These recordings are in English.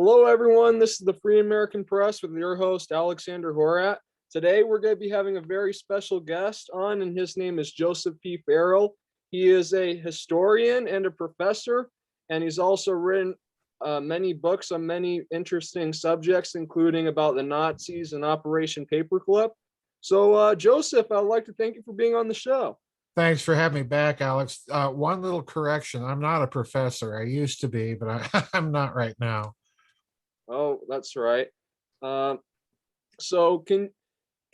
Hello, everyone. This is the Free American Press with your host, Alexander Horat. Today, we're going to be having a very special guest on, and his name is Joseph P. Farrell. He is a historian and a professor, and he's also written many books on many interesting subjects, including about the Nazis and Operation Paperclip. So, Joseph, I'd like to thank you for being on the show. Thanks for having me back, Alex. One little correction. I'm not a professor. I used to be, but I'm not right now. Oh, that's right. Um, so can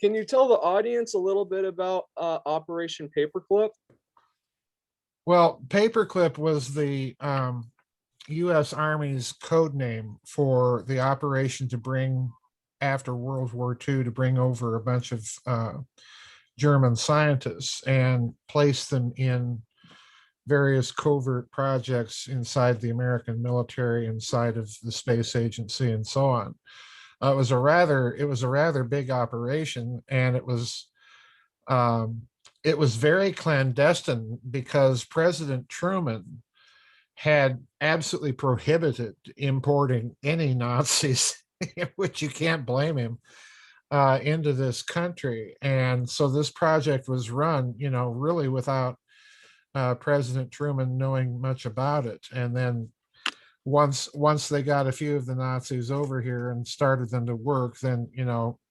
you tell the audience a little bit about Operation Paperclip? Well, Paperclip was the U.S. Army's code name for the operation to bring, after World War II, to bring over a bunch of German scientists and place them in various covert projects inside the American military, inside of the space agency, and so on. It was a rather big operation, and it was very clandestine because President Truman had absolutely prohibited importing any Nazis, which you can't blame him, into this country. And so this project was run, really without President Truman knowing much about it. And then once they got a few of the Nazis over here and started them to work, then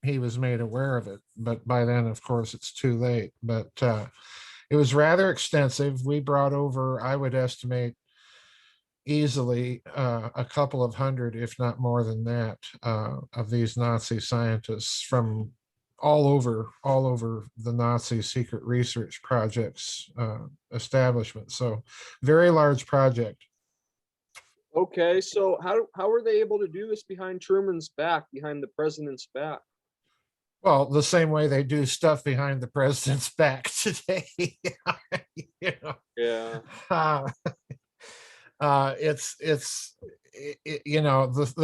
he was made aware of it. But by then, of course, it's too late. But it was rather extensive. We brought over, I would estimate, easily a couple of hundred, if not more than that, of these Nazi scientists from all over the Nazi secret research projects establishment. So very large project. Okay, so how were they able to do this behind Truman's back, behind the president's back? Well, the same way they do stuff behind the president's back today. Yeah. The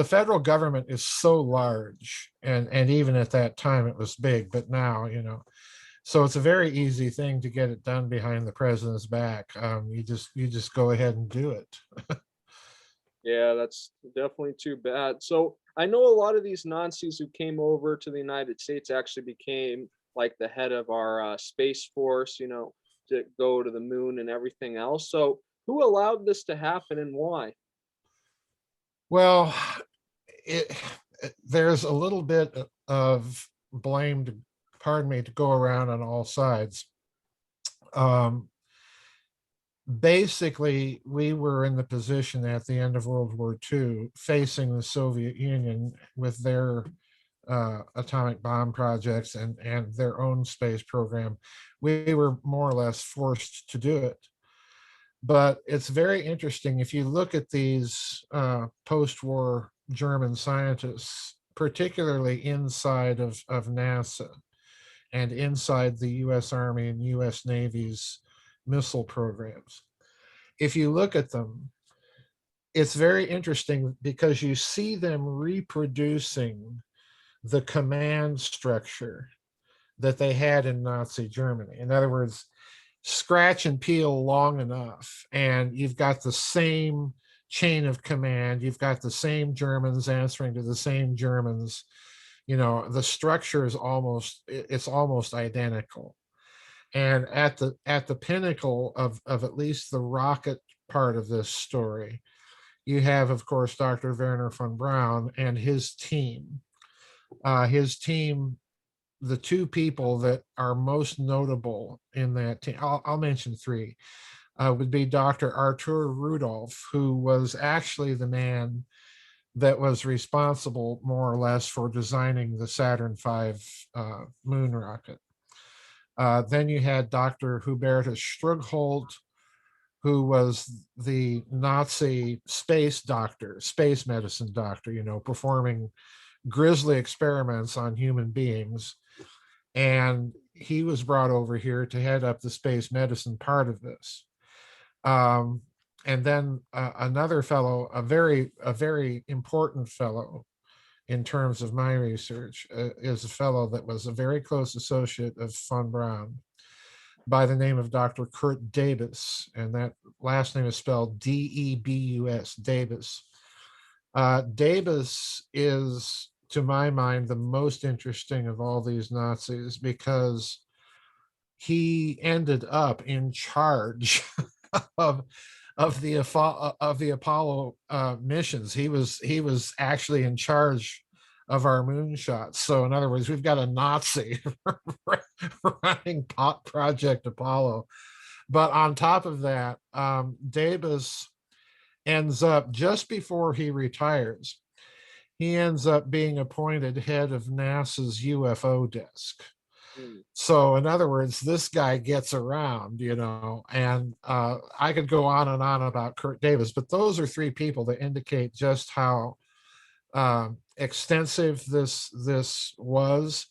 federal government is so large, and even at that time it was big, but now, so it's a very easy thing to get it done behind the president's back. You just go ahead and do it. Yeah, that's definitely too bad. So I know a lot of these Nazis who came over to the United States actually became like the head of our space force, to go to the moon and everything else. So who allowed this to happen and why? Well, there's a little bit of blame, to go around on all sides. Basically, we were in the position at the end of World War II facing the Soviet Union with their atomic bomb projects and their own space program. We were more or less forced to do it. But it's very interesting if you look at these post-war German scientists, particularly inside of NASA and inside the US Army and US Navy's missile programs. If you look at them, it's very interesting because you see them reproducing the command structure that they had in Nazi Germany. In other words, scratch and peel long enough, and you've got the same chain of command. You've got the same Germans answering to the same Germans. The structure is almost identical. And at the pinnacle of at least the rocket part of this story, you have, of course, Dr. Werner von Braun and his team. The two people that are most notable in that team, I'll mention three, would be Dr. Arthur Rudolph, who was actually the man that was responsible, more or less, for designing the Saturn V moon rocket. Then you had Dr. Hubertus Strughold, who was the Nazi space medicine doctor, performing grisly experiments on human beings. And he was brought over here to head up the space medicine part of this. And then another fellow, a very important fellow in terms of my research, is a fellow that was a very close associate of von Braun by the name of Dr. Kurt Debus, and that last name is spelled Debus, Debus. Davis is, to my mind, the most interesting of all these Nazis because he ended up in charge of the Apollo missions. He was actually in charge of our moonshots. So in other words, we've got a Nazi running Project Apollo. But on top of that, Davis ends up, just before he retires, he ends up being appointed head of NASA's UFO desk. Hmm. So in other words, this guy gets around, and I could go on and on about Kurt Davis, but those are three people that indicate just how extensive this was.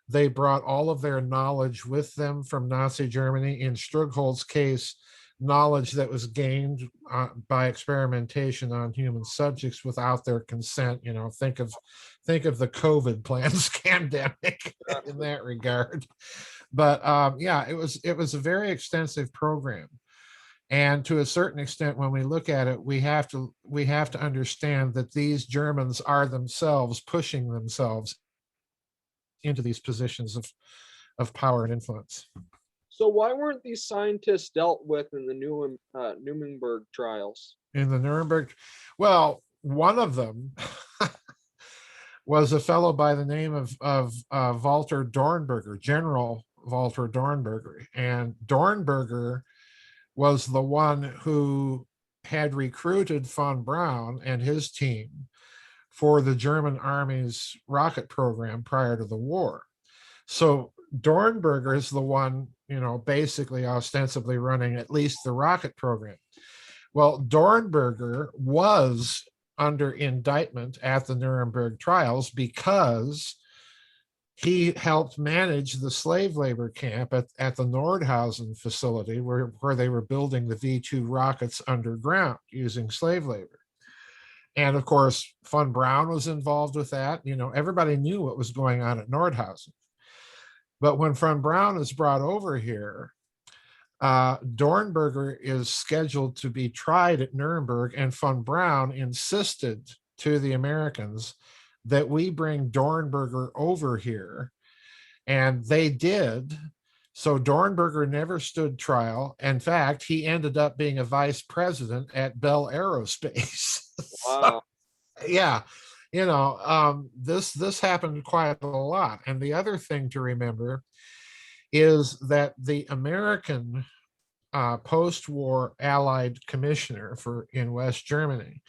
They brought all of their knowledge with them from Nazi Germany. In Strugholz's case, knowledge that was gained by experimentation on human subjects without their consent. Think of the COVID pandemic in that regard. But yeah, it was a very extensive program. And to a certain extent, when we look at it, we have to understand that these Germans are themselves pushing themselves into these positions of power and influence. So why weren't these scientists dealt with in the Nuremberg trials? In the Nuremberg, well, one of them was a fellow by the name of Walter Dornberger, General Walter Dornberger. And Dornberger was the one who had recruited von Braun and his team for the German army's rocket program prior to the war. So Dornberger is the one, basically ostensibly running at least the rocket program. Well, Dornberger was under indictment at the Nuremberg trials because he helped manage the slave labor camp at the Nordhausen facility where they were building the V2 rockets underground using slave labor. And of course, von Braun was involved with that. Everybody knew what was going on at Nordhausen. But when von Braun is brought over here, Dornberger is scheduled to be tried at Nuremberg, and von Braun insisted to the Americans that we bring Dornberger over here. And they did. So Dornberger never stood trial. In fact, he ended up being a vice president at Bell Aerospace. Wow. So, yeah, this happened quite a lot. And the other thing to remember is that the American post-war Allied commissioner in West Germany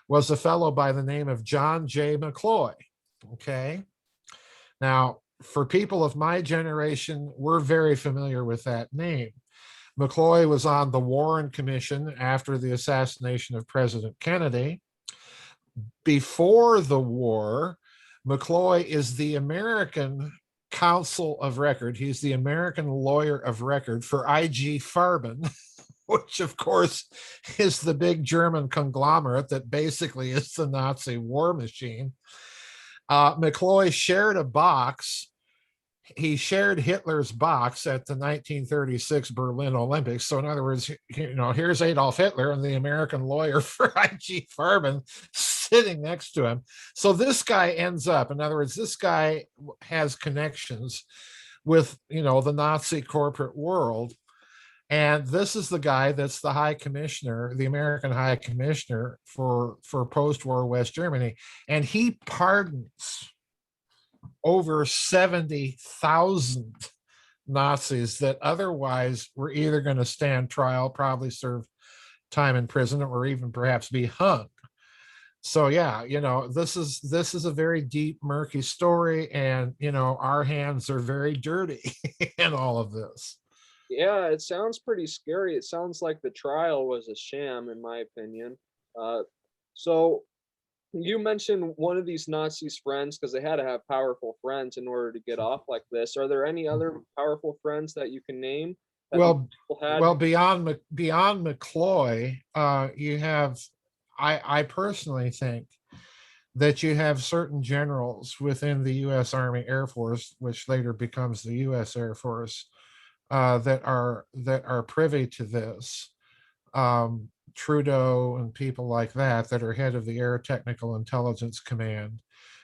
was a fellow by the name of John J. McCloy. Okay. Now, for people of my generation, we're very familiar with that name. McCloy was on the Warren Commission after the assassination of President Kennedy. Before the war, McCloy is the American counsel of record. He's the American lawyer of record for IG Farben, which of course is the big German conglomerate that basically is the Nazi war machine. McCloy shared a box. He shared Hitler's box at the 1936 Berlin Olympics. So in other words, here's Adolf Hitler and the American lawyer for IG Farben sitting next to him. So this guy ends up, in other words, this guy has connections with, the Nazi corporate world. And this is the guy that's the high commissioner, the American high commissioner for post-war West Germany. And he pardons over 70,000 Nazis that otherwise were either going to stand trial, probably serve time in prison, or even perhaps be hung. So yeah, this is a very deep, murky story, and our hands are very dirty in all of this. Yeah, it sounds pretty scary. It sounds like the trial was a sham, in my opinion. So you mentioned one of these Nazis' friends, because they had to have powerful friends in order to get off like this. Are there any other powerful friends that you can name that Well, had? well, beyond McCloy, you have. I personally think that you have certain generals within the U.S. Army Air Force, which later becomes the U.S. Air Force, that are privy to this. Trudeau and people like that that are head of the Air Technical Intelligence Command,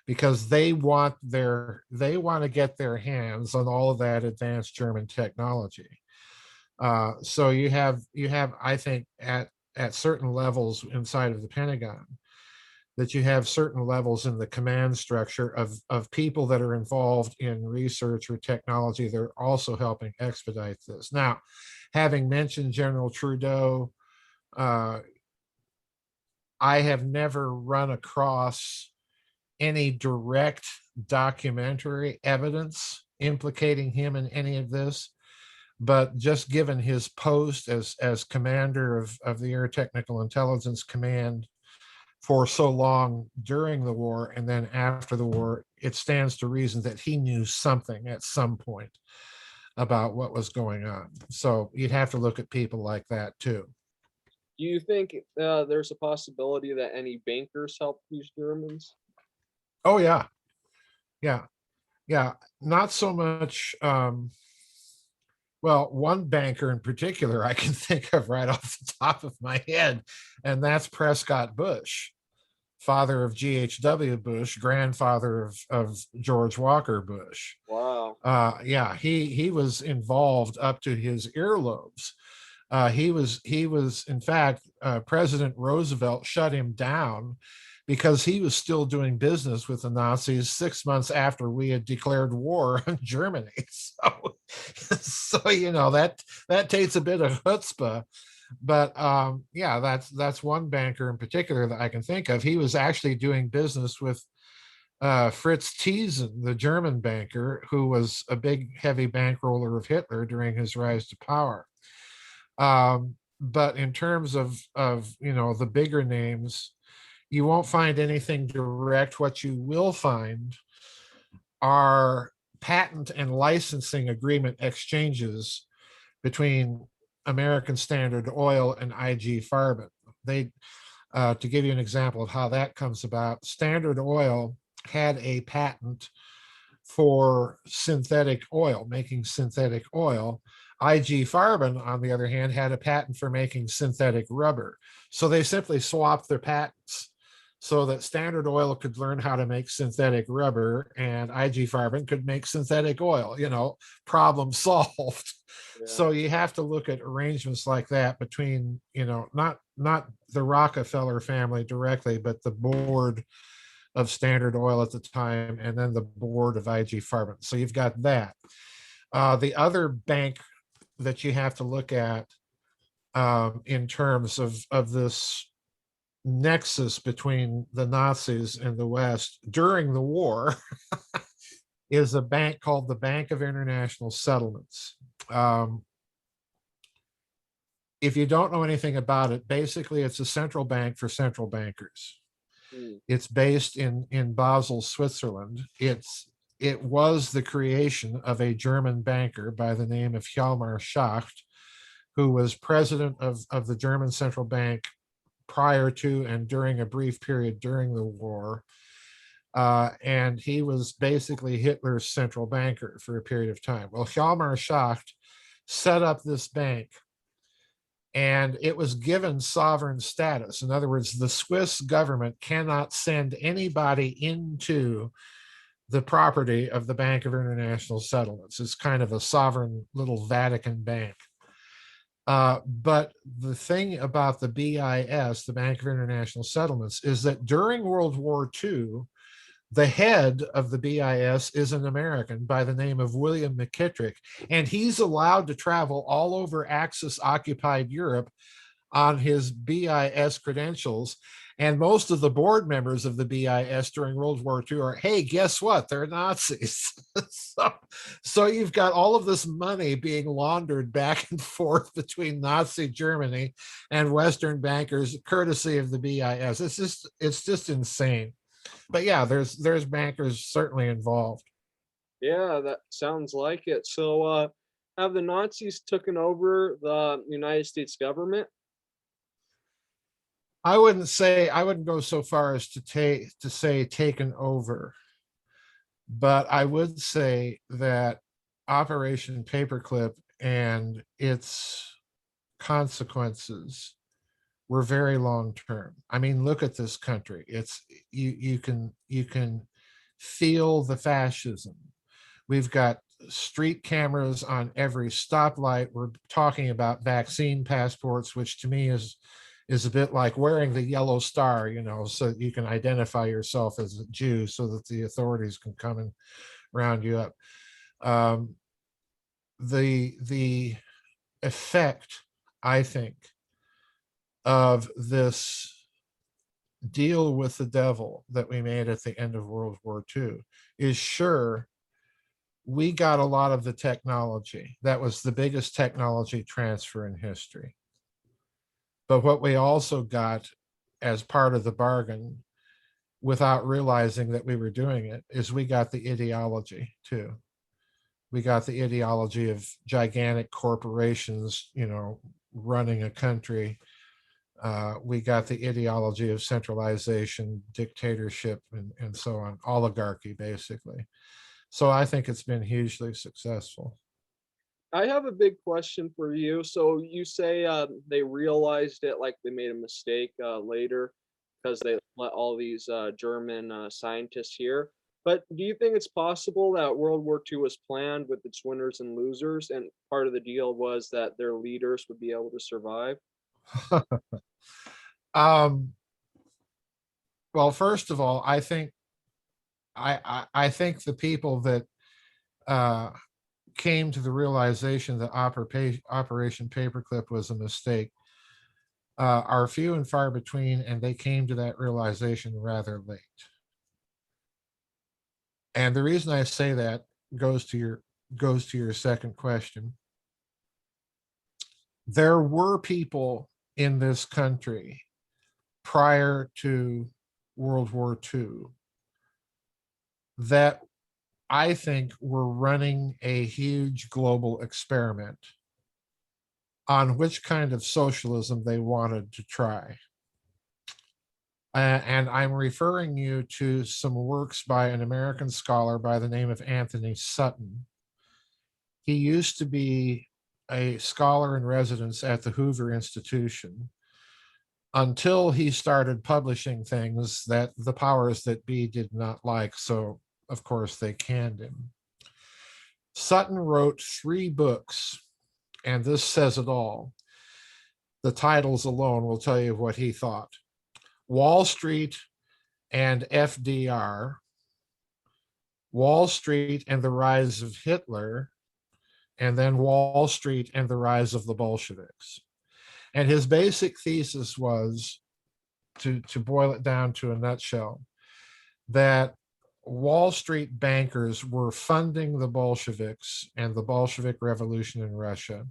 because they want to get their hands on all of that advanced German technology. So you have I think at certain levels inside of the Pentagon, that you have certain levels in the command structure of people that are involved in research or technology. They're also helping expedite this. Now, having mentioned General Trudeau, uh, I have never run across any direct documentary evidence implicating him in any of this, but just given his post as commander of the Air Technical Intelligence Command for so long during the war and then after the war, it stands to reason that he knew something at some point about what was going on. So you'd have to look at people like that too. Do you think there's a possibility that any bankers helped these Germans? Oh yeah, yeah, yeah. Not so much. Well, one banker in particular I can think of right off the top of my head, and that's Prescott Bush, father of G.H.W. Bush, grandfather of George Walker Bush. Wow. Yeah, he was involved up to his earlobes. He was in fact, President Roosevelt shut him down because he was still doing business with the Nazis 6 months after we had declared war on Germany. So that takes a bit of chutzpah. But yeah, that's one banker in particular that I can think of. He was actually doing business with Fritz Thyssen, the German banker, who was a big, heavy bankroller of Hitler during his rise to power. But in terms of the bigger names, you won't find anything direct. What you will find are patent and licensing agreement exchanges between American Standard Oil and IG Farben. To give you an example of how that comes about, Standard Oil had a patent for synthetic oil, making synthetic oil. IG Farben, on the other hand, had a patent for making synthetic rubber. So they simply swapped their patents so that Standard Oil could learn how to make synthetic rubber and IG Farben could make synthetic oil. Problem solved. Yeah. So you have to look at arrangements like that between, not the Rockefeller family directly, but the board of Standard Oil at the time, and then the board of IG Farben. So you've got that. The other bank that you have to look at in terms of this nexus between the Nazis and the West during the war is a bank called the Bank of International Settlements. If you don't know anything about it, basically it's a central bank for central bankers. It's based in Basel, Switzerland. It was the creation of a German banker by the name of Hjalmar Schacht, who was president of the German central bank prior to and during a brief period during the war. And he was basically Hitler's central banker for a period of time. Well, Hjalmar Schacht set up this bank, and it was given sovereign status. In other words, the Swiss government cannot send anybody into the property of the Bank of International Settlements. It's kind of a sovereign little Vatican bank. But the thing about the BIS, the Bank of International Settlements, is that during World War II, the head of the BIS is an American by the name of William McKittrick, and he's allowed to travel all over Axis-occupied Europe on his BIS credentials. And most of the board members of the BIS during World War II are, hey, guess what? They're Nazis. So you've got all of this money being laundered back and forth between Nazi Germany and Western bankers, courtesy of the BIS. It's just insane. But yeah, there's bankers certainly involved. Yeah, that sounds like it. So, have the Nazis taken over the United States government? I wouldn't go so far as to say taken over, but I would say that Operation Paperclip and its consequences were very long term. I mean, look at this country. It's you can feel the fascism. We've got street cameras on every stoplight. We're talking about vaccine passports, which to me is a bit like wearing the yellow star, so you can identify yourself as a Jew so that the authorities can come and round you up. Um, the effect, I think, of this deal with the devil that we made at the end of World War II is, sure, we got a lot of the technology. That was the biggest technology transfer in history. But what we also got as part of the bargain, without realizing that we were doing it, is we got the ideology too. We got the ideology of gigantic corporations, running a country. We got the ideology of centralization, dictatorship, and so on, oligarchy, basically. So I think it's been hugely successful. I have a big question for you. So you say they realized it, like they made a mistake later because they let all these German scientists here. But do you think it's possible that World War II was planned with its winners and losers, and part of the deal was that their leaders would be able to survive? um, well, first of all, I think the people that uh, came to the realization that Operation Paperclip was a mistake are few and far between, and they came to that realization rather late. And the reason I say that goes to your second question. There were people in this country prior to World War II that I think were running a huge global experiment on which kind of socialism they wanted to try. And I'm referring you to some works by an American scholar by the name of Anthony Sutton. He used to be a scholar in residence at the Hoover Institution until he started publishing things that the powers that be did not like. So, of course, they canned him. Sutton wrote 3 books, and this says it all. The titles alone will tell you what he thought. Wall Street and FDR, Wall Street and the Rise of Hitler, and then Wall Street and the Rise of the Bolsheviks. And his basic thesis was, to boil it down to a nutshell, that Wall Street bankers were funding the Bolsheviks and the Bolshevik Revolution in Russia.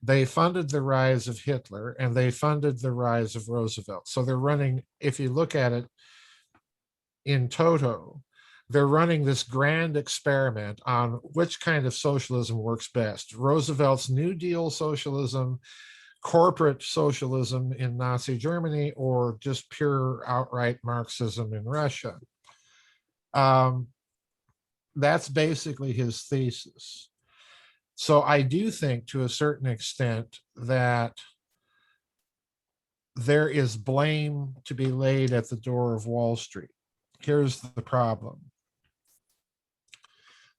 They funded the rise of Hitler and they funded the rise of Roosevelt. So they're running, if you look at it in toto, they're running this grand experiment on which kind of socialism works best. Roosevelt's New Deal socialism, corporate socialism in Nazi Germany, or just pure outright Marxism in Russia. That's basically his thesis. So I do think, to a certain extent, that there is blame to be laid at the door of Wall Street. Here's the problem.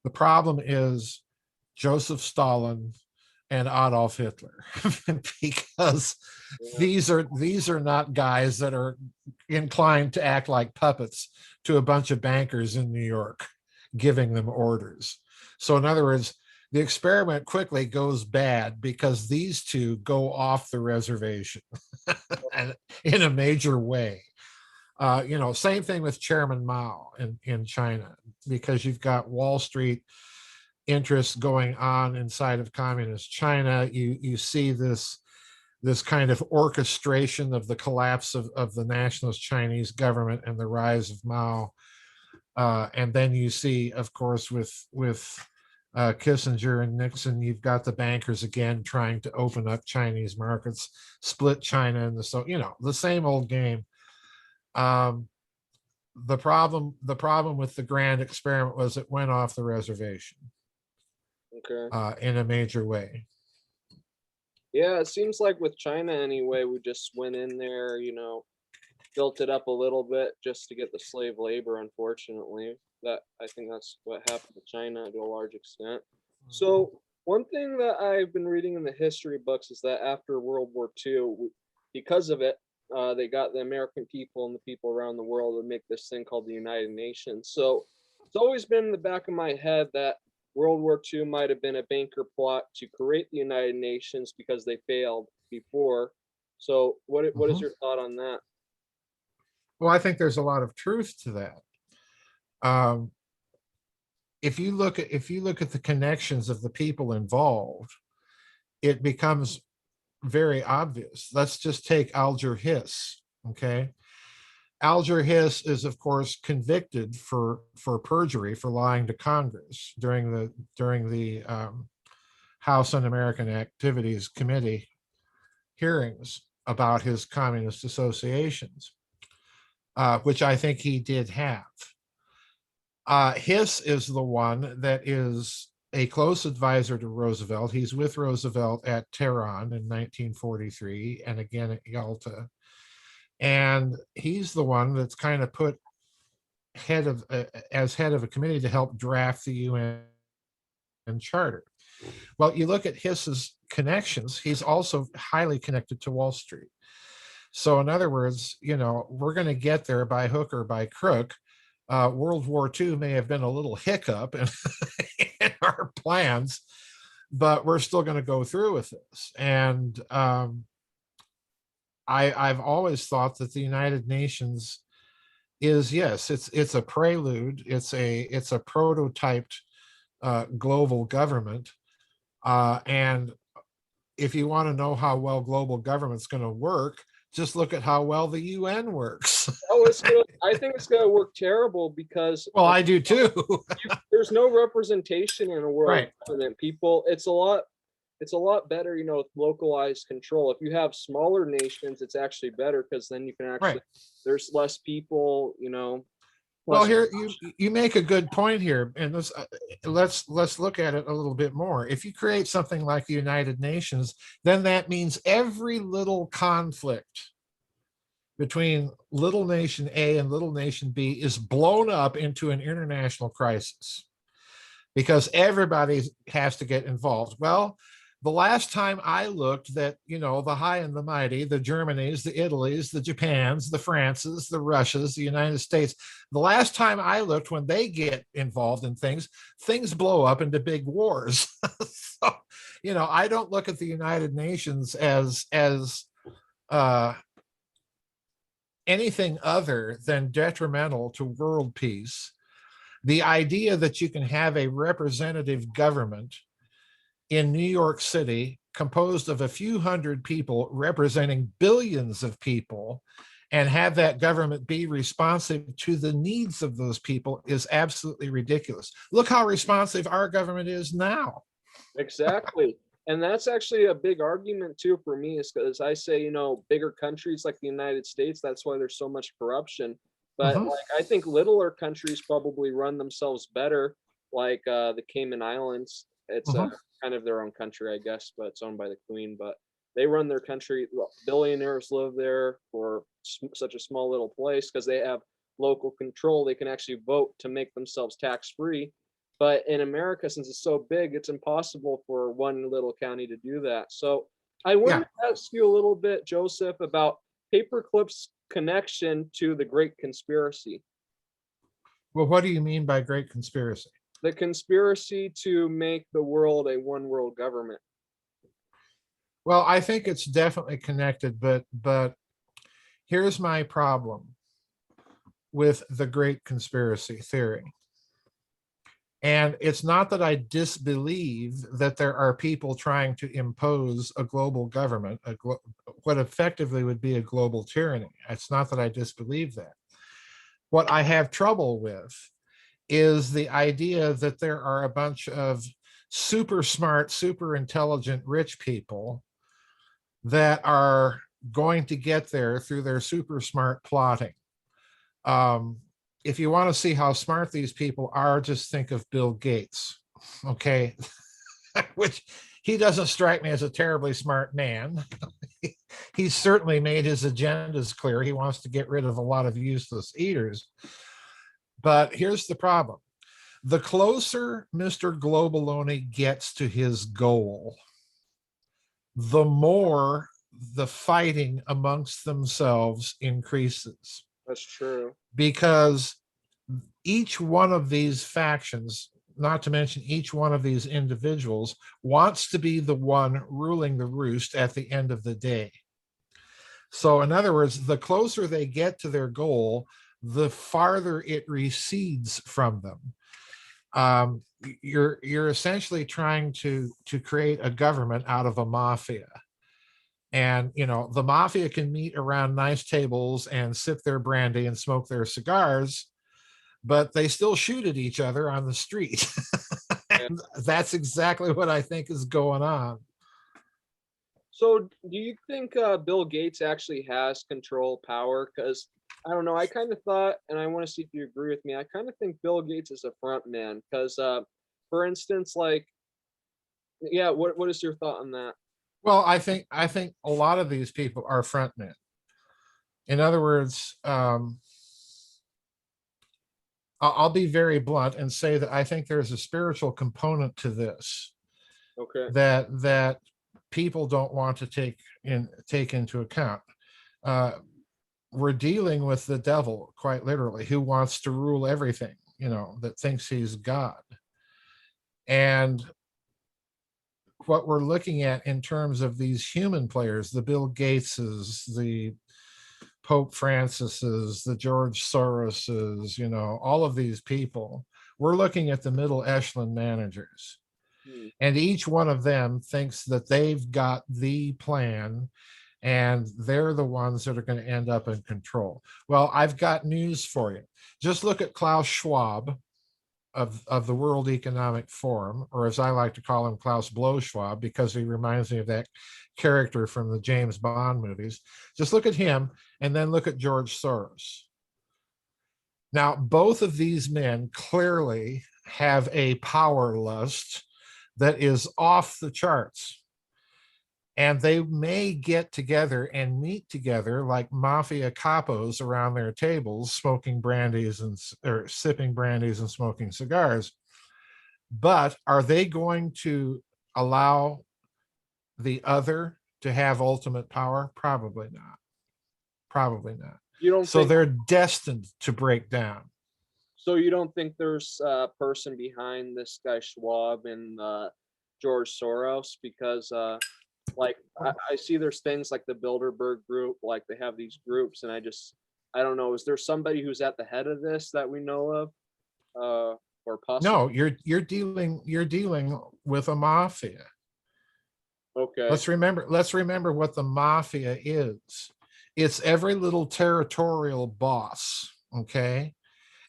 The problem is Joseph Stalin and Adolf Hitler, because these are not guys that are inclined to act like puppets to a bunch of bankers in New York giving them orders. So in other words, the experiment quickly goes bad because these two go off the reservation and in a major way. Same thing with Chairman Mao in China, because you've got Wall Street interests going on inside of communist China. You see this kind of orchestration of the collapse of the nationalist Chinese government and the rise of Mao. And then you see, of course, with Kissinger and Nixon, you've got the bankers again trying to open up Chinese markets, split China, and the same old game. The problem with the grand experiment was it went off the reservation. Okay. In a major way. Yeah, it seems like with China anyway, we just went in there, built it up a little bit just to get the slave labor, unfortunately. That I think that's what happened to China to a large extent. Mhm. So, one thing that I've been reading in the history books is that after World War II, because of it, they got the American people and the people around the world to make this thing called the United Nations. So, it's always been in the back of my head that World War II might have been a banker plot to create the United Nations because they failed before. So, what is Mhm. your thought on that? Well, I think there's a lot of truth to that. Um, if you look at the connections of the people involved, it becomes very obvious. Let's just take Alger Hiss. Okay. Alger Hiss is, of course, convicted for perjury for lying to Congress during the House Un-American Activities Committee hearings about his communist associations, which I think he did have. Hiss is the one that is a close advisor to Roosevelt. He's with Roosevelt at Tehran in 1943 and again at Yalta. And he's the one that's kind of put as head of a committee to help draft the UN charter. Well, you look at Hiss's connections, he's also highly connected to Wall Street. So in other words, we're going to get there by hook or by crook. World War II may have been a little hiccup in, in our plans, but we're still going to go through with this. And I've always thought that the United Nations is, yes, it's a prelude, it's a prototyped global government, and if you want to know how well global government's going to work, just look at how well the UN works. Oh, I think it's gonna work terrible because Well, I do too. there's no representation in a world Right. government. People, it's a lot better, with localized control. If you have smaller nations, it's actually better because then you can Right. actually there's less people, Well, less. here you make a good point here, and let's look at it a little bit more. If you create something like the United Nations, then that means every little conflict between little nation A and little nation B is blown up into an international crisis because everybody has to get involved. Well, the last time I looked, that the high and the mighty, the Germanys, the Italys, the Japans, the Frances, the Russias, the United States, the last time I looked, when they get involved in things blow up into big wars. So, I don't look at the United Nations as uh, anything other than detrimental to world peace. The idea that you can have a representative government in New York City composed of a few hundred people representing billions of people and have that government be responsive to the needs of those people is absolutely ridiculous. Look how responsive our government is now. Exactly. And that's actually a big argument too for me, is because I say, bigger countries like the United States, that's why there's so much corruption. But Mhm. like I think littler countries probably run themselves better, like the Cayman Islands. It's Mhm. kind of their own country, I guess, but it's owned by the Queen. But they run their country. Billionaires live there for such a small little place because they have local control. They can actually vote to make themselves tax free, but in America, since it's so big, it's impossible for one little county to do that. So I wanted Yeah. to ask you a little bit, Joseph, about Paperclip's connection to the Great Conspiracy. Well, what do you mean by great conspiracy? The conspiracy to make the world a one world government. Well, I think it's definitely connected, but here's my problem with the great conspiracy theory. And it's not that I disbelieve that there are people trying to impose a global government, what effectively would be a global tyranny. It's not that I disbelieve that. What I have trouble with is the idea that there are a bunch of super smart, super intelligent, rich people that are going to get there through their super smart plotting. Um, if you want to see how smart these people are, just think of Bill Gates, okay? Which he doesn't strike me as a terribly smart man. He's certainly made his agendas clear. He wants to get rid of a lot of useless eaters. But here's the problem. The closer Mr. Globaloney gets to his goal, the more the fighting amongst themselves increases. That's true. Because each one of these factions, not to mention each one of these individuals, wants to be the one ruling the roost at the end of the day. So in other words, the closer they get to their goal, the farther it recedes from them. You're essentially trying to create a government out of a mafia. And, you know, the mafia can meet around nice tables and sip their brandy and smoke their cigars, but they still shoot at each other on the street. And that's exactly what I think is going on. So, do you think Bill Gates actually has control power? Because I don't know. I kind of thought, and I want to see if you agree with me. I kind of think Bill Gates is a front man. Because, for instance, like, yeah, what is your thought on that? Well, I think a lot of these people are frontmen. In other words, I'll be very blunt and say that I think there's a spiritual component to this. Okay. That people don't want to take into account. We're dealing with the devil, quite literally, who wants to rule everything, you know, that thinks he's God. And what we're looking at in terms of these human players, the Bill Gateses, the Pope Francises, the George Soroses, you know, all of these people, we're looking at the middle echelon managers. And each one of them thinks that they've got the plan and they're the ones that are going to end up in control. Well, I've got news for you. Just look at Klaus Schwab of the World Economic Forum, or as I like to call him, Klaus Blow Schwab, because he reminds me of that character from the James Bond movies. Just look at him and then look at George Soros. Now, both of these men clearly have a power lust that is off the charts. And they may get together and meet together like mafia capos around their tables, smoking brandies or sipping brandies and smoking cigars. But are they going to allow the other to have ultimate power? Probably not. Probably not. You don't So think they're destined to break down. so? You don't think there's a person behind this guy Schwab and George Soros? Because like I see there's things like the Bilderberg Group, like they have these groups, and I don't know. Is there somebody who's at the head of this that we know of, or possibly? No, you're dealing with a mafia. Okay. Let's remember what the mafia is. It's every little territorial boss, okay?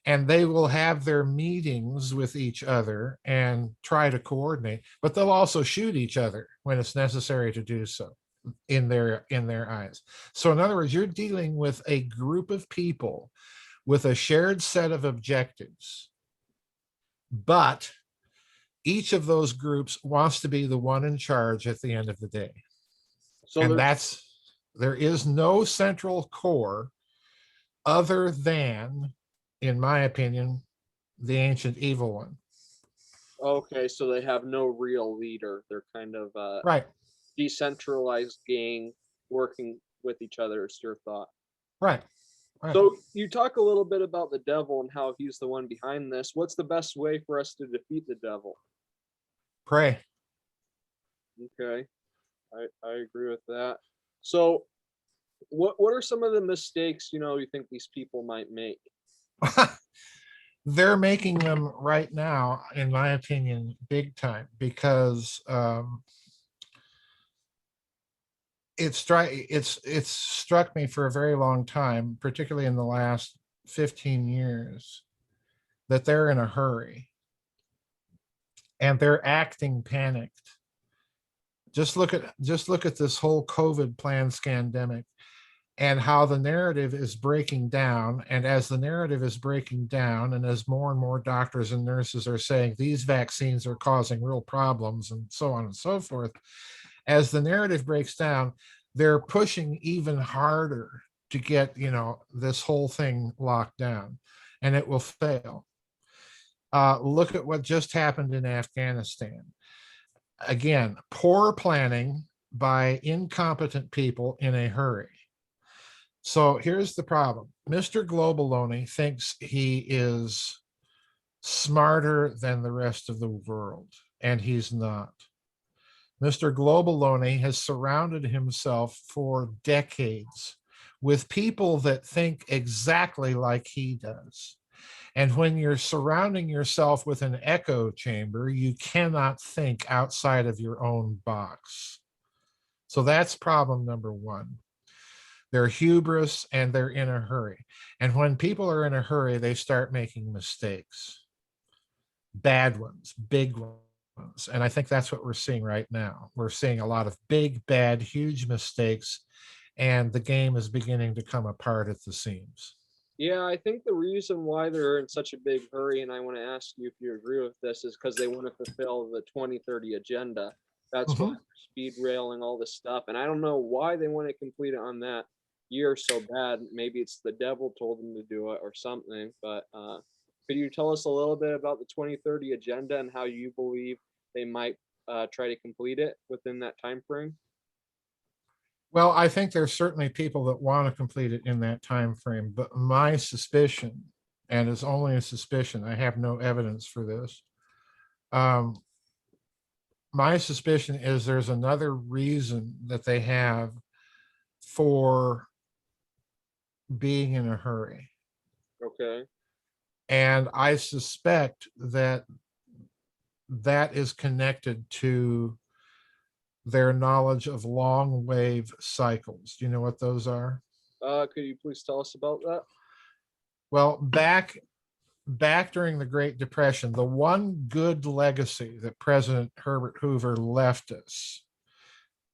And they will have their meetings with each other and try to coordinate, but they'll also shoot each other when it's necessary to do so in their eyes. So in other words, you're dealing with a group of people with a shared set of objectives, but each of those groups wants to be the one in charge at the end of the day. So And there is no central core other than, in my opinion, the ancient evil one. okay, so they have no real leader. They're kind of Right, decentralized gang working with each other. Is your thought? right, right. So you talk a little bit about the devil and how he's the one behind this. What's the best way for us to defeat the devil? Pray. Okay, I agree with that. So what are some of the mistakes you think these people might make? They're making them right now, in my opinion, big time, because it's struck me for a very long time, particularly in the last 15 years, that they're in a hurry and they're acting panicked. Just look at this whole COVID plan scandemic. and how the narrative is breaking down. And as the narrative is breaking down, and as more and more doctors and nurses are saying these vaccines are causing real problems and so on and so forth, as the narrative breaks down, they're pushing even harder to get, this whole thing locked down, and it will fail. Look at what just happened in Afghanistan. Again, poor planning by incompetent people in a hurry. So here's the problem. Mr. Globaloney thinks he is smarter than the rest of the world, and he's not. Mr. Globaloney has surrounded himself for decades with people that think exactly like he does. And when you're surrounding yourself with an echo chamber, you cannot think outside of your own box. So that's problem number one. They're hubris and they're in a hurry. And when people are in a hurry, they start making mistakes, bad ones, big ones. And I think that's what we're seeing right now. We're seeing a lot of big, bad, huge mistakes, and the game is beginning to come apart at the seams. Yeah, I think the reason why they're in such a big hurry, and I want to ask you if you agree with this, is because they want to fulfill the 2030 agenda. That's why Mhm. they're speed railing all this stuff. And I don't know why they want to complete it on that year so bad. Maybe it's the devil told them to do it or something. But could you tell us a little bit about the 2030 agenda and how you believe they might try to complete it within that time frame? Well, I think there's certainly people that want to complete it in that time frame, but my suspicion, and it's only a suspicion, I have no evidence for this. My suspicion is there's another reason that they have for being in a hurry. Okay. And I suspect that that is connected to their knowledge of long wave cycles. Do you know what those are? Could you please tell us about that? Well, back during the Great Depression, the one good legacy that President Herbert Hoover left us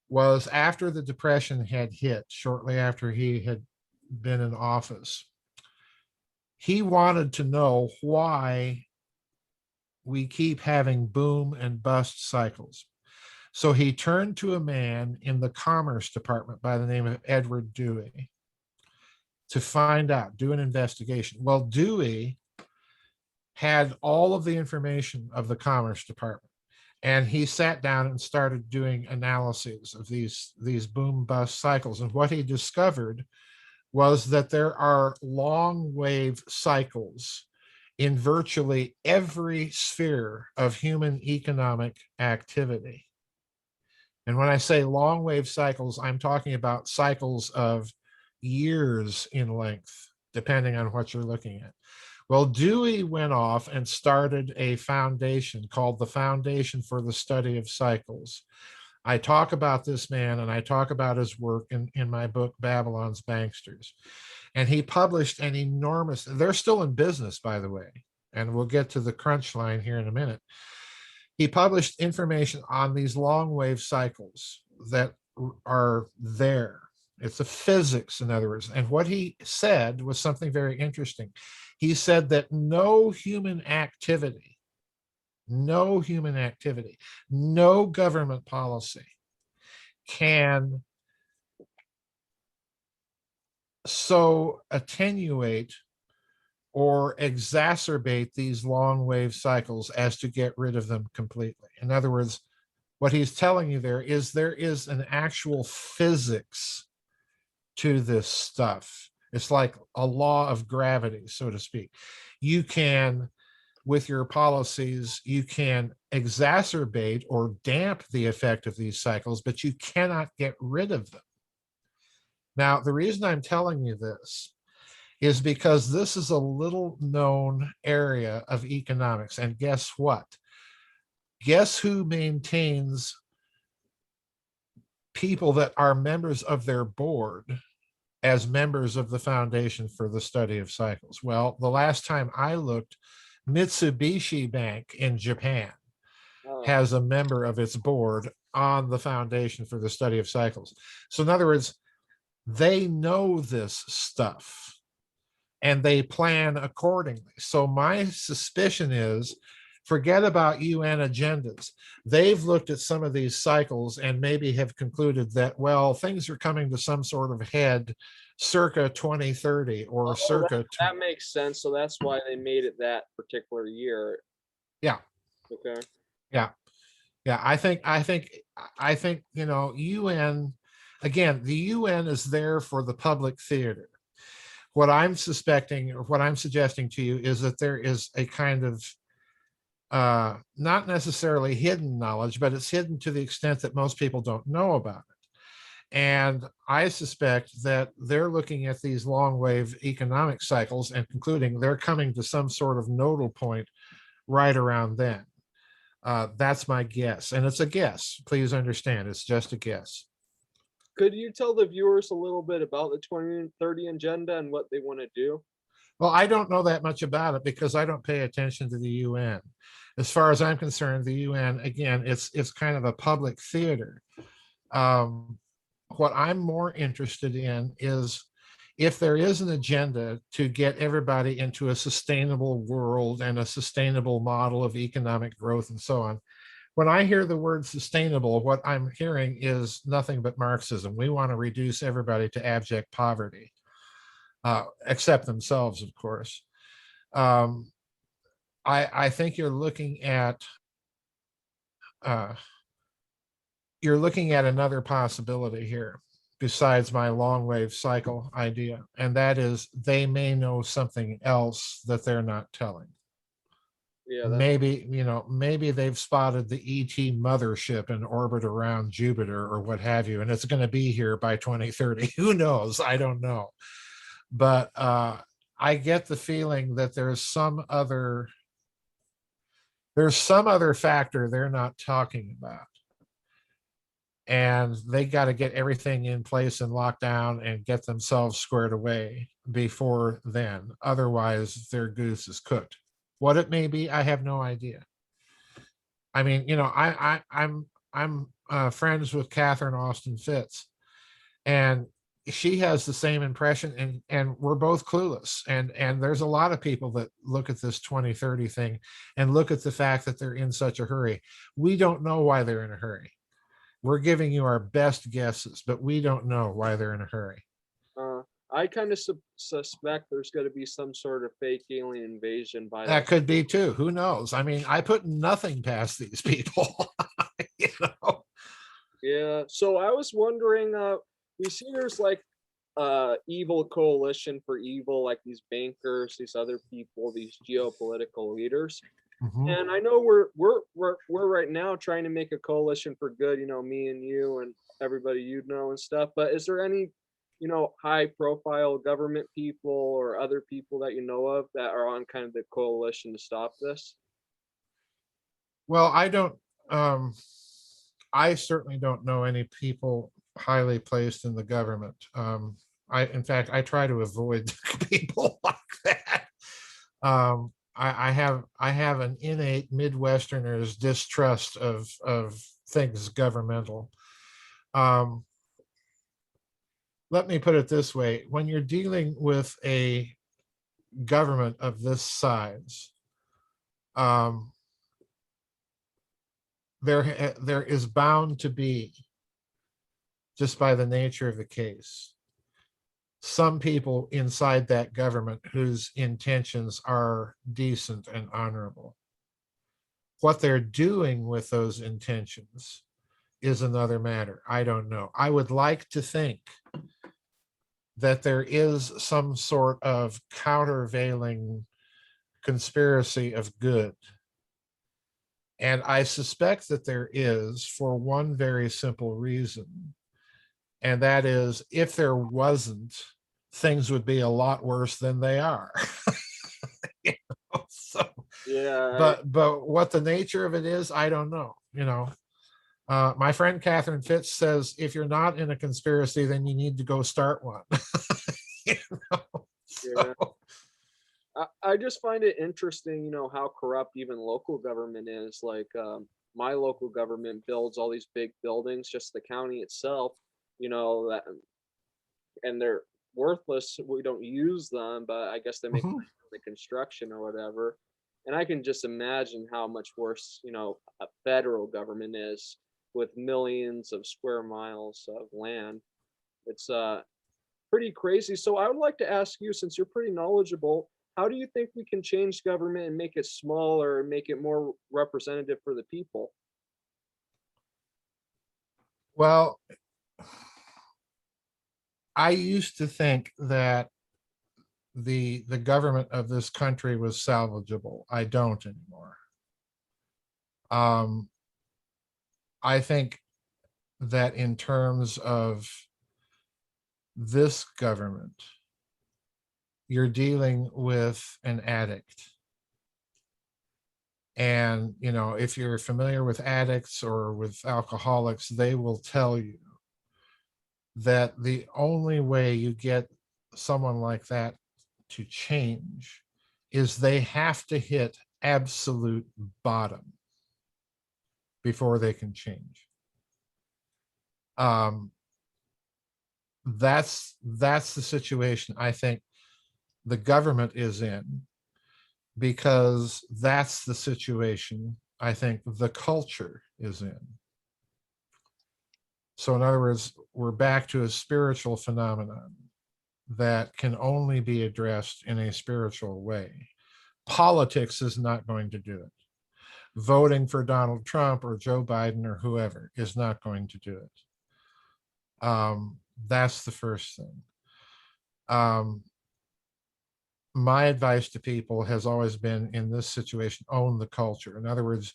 was after the Depression had hit, shortly after he had been in office. He wanted to know why we keep having boom and bust cycles. So he turned to a man in the Commerce Department by the name of Edward Dewey to find out, do an investigation. Well, Dewey had all of the information of the Commerce Department, and he sat down and started doing analyses of these boom bust cycles. And what he discovered was that there are long wave cycles in virtually every sphere of human economic activity. And when I say long wave cycles, I'm talking about cycles of years in length, depending on what you're looking at. Well, Dewey went off and started a foundation called the Foundation for the Study of Cycles. I talk about this man and I talk about his work in my book, Babylon's Banksters. And he published an enormous, they're still in business, by the way, and we'll get to the crunch line here in a minute. He published information on these long wave cycles that are there. It's a physics, in other words. And what he said was something very interesting. He said that no human activity, no government policy can so attenuate or exacerbate these long wave cycles as to get rid of them completely. In other words, what he's telling you there is an actual physics to this stuff. It's like a law of gravity, so to speak. You can, with your policies, you can exacerbate or damp the effect of these cycles, but you cannot get rid of them. Now, the reason I'm telling you this is because this is a little known area of economics. And guess what? Guess who maintains people that are members of their board as members of the Foundation for the Study of Cycles? Well, the last time I looked, Mitsubishi Bank in Japan has a member of its board on the Foundation for the Study of Cycles. So in other words, They know this stuff and they plan accordingly. So my suspicion is, forget about UN agendas. They've looked at some of these cycles and maybe have concluded that, well, things are coming to some sort of head circa 2030 or Oh, circa. that makes sense. So that's why they made it that particular year. Yeah, Okay. yeah, yeah. I think, UN, again, the UN is there for the public theater. What I'm suspecting or what I'm suggesting to you is that there is a kind of not necessarily hidden knowledge, but it's hidden to the extent that most people don't know about it. And I suspect that they're looking at these long wave economic cycles and concluding they're coming to some sort of nodal point right around then. That's my guess. And it's a guess. Please understand, it's just a guess. Could you tell the viewers a little bit about the 2030 agenda and what they want to do? Well, I don't know that much about it because I don't pay attention to the UN. As far as I'm concerned, the UN, again, it's kind of a public theater. Um, what I'm more interested in is if there is an agenda to get everybody into a sustainable world and a sustainable model of economic growth and so on. When I hear the word sustainable, what I'm hearing is nothing but Marxism. We want to reduce everybody to abject poverty, except themselves, of course. Um, I think uh, you're looking at another possibility here besides my long wave cycle idea, and that is they may know something else that they're not telling. Yeah, that Maybe they've spotted the ET mothership in orbit around Jupiter or what have you, and it's going to be here by 2030. Who knows? I don't know. But I get the feeling that there's some other factor they're not talking about. And they got to get everything in place and locked down and get themselves squared away before then. Otherwise, their goose is cooked. What it may be, I have no idea. I mean, I'm friends with Catherine Austin Fitz, and she has the same impression, and we're both clueless. And there's a lot of people that look at this 2030 thing and look at the fact that they're in such a hurry. We don't know why they're in a hurry. We're giving you our best guesses, but we don't know why they're in a hurry. uh, I kind of suspect there's going to be some sort of fake alien invasion by That that. could be too. Who knows? I mean, I put nothing past these people. you know? Yeah. So I was wondering, we see there's like evil coalition for evil, like these bankers, these other people, these geopolitical leaders. Mhm. And I know we're right now trying to make a coalition for good, me and you and everybody you know and stuff. But is there any, high profile government people or other people that you know of that are on kind of the coalition to stop this? Well, um, I certainly don't know any people highly placed in the government. In fact, I try to avoid people like that. I have an innate Midwesterner's distrust of things governmental. Um, Let me put it this way: when you're dealing with a government of this size, um, there is bound to be, just by the nature of the case, some people inside that government whose intentions are decent and honorable. What they're doing with those intentions is another matter. I don't know. I would like to think that there is some sort of countervailing conspiracy of good. And I suspect that there is, for one very simple reason. And that is, if there wasn't, things would be a lot worse than they are. You know, so, Yeah, but what the nature of it is, I don't know. My friend Catherine Fitz says, if you're not in a conspiracy, then you need to go start one. You know? yeah. So, I just find it interesting, how corrupt even local government is. Like, my local government builds all these big buildings, just the county itself, that and they're worthless. We don't use them, but I guess they make Mhm. money from the construction or whatever. And I can just imagine how much worse, a federal government is with millions of square miles of land. It's pretty crazy. So I would like to ask you, since you're pretty knowledgeable, how do you think we can change government and make it smaller and make it more representative for the people? Well, I used to think that the government of this country was salvageable. I don't anymore. Um, I think that in terms of this government, you're dealing with an addict. And, if you're familiar with addicts or with alcoholics, they will tell you that the only way you get someone like that to change is they have to hit absolute bottom before they can change. Um, that's the situation I think the government is in, because that's the situation I think the culture is in. So in other words, we're back to a spiritual phenomenon that can only be addressed in a spiritual way. Politics is not going to do it. Voting for Donald Trump or Joe Biden or whoever is not going to do it. That's the first thing. My advice to people has always been, in this situation, own the culture. In other words,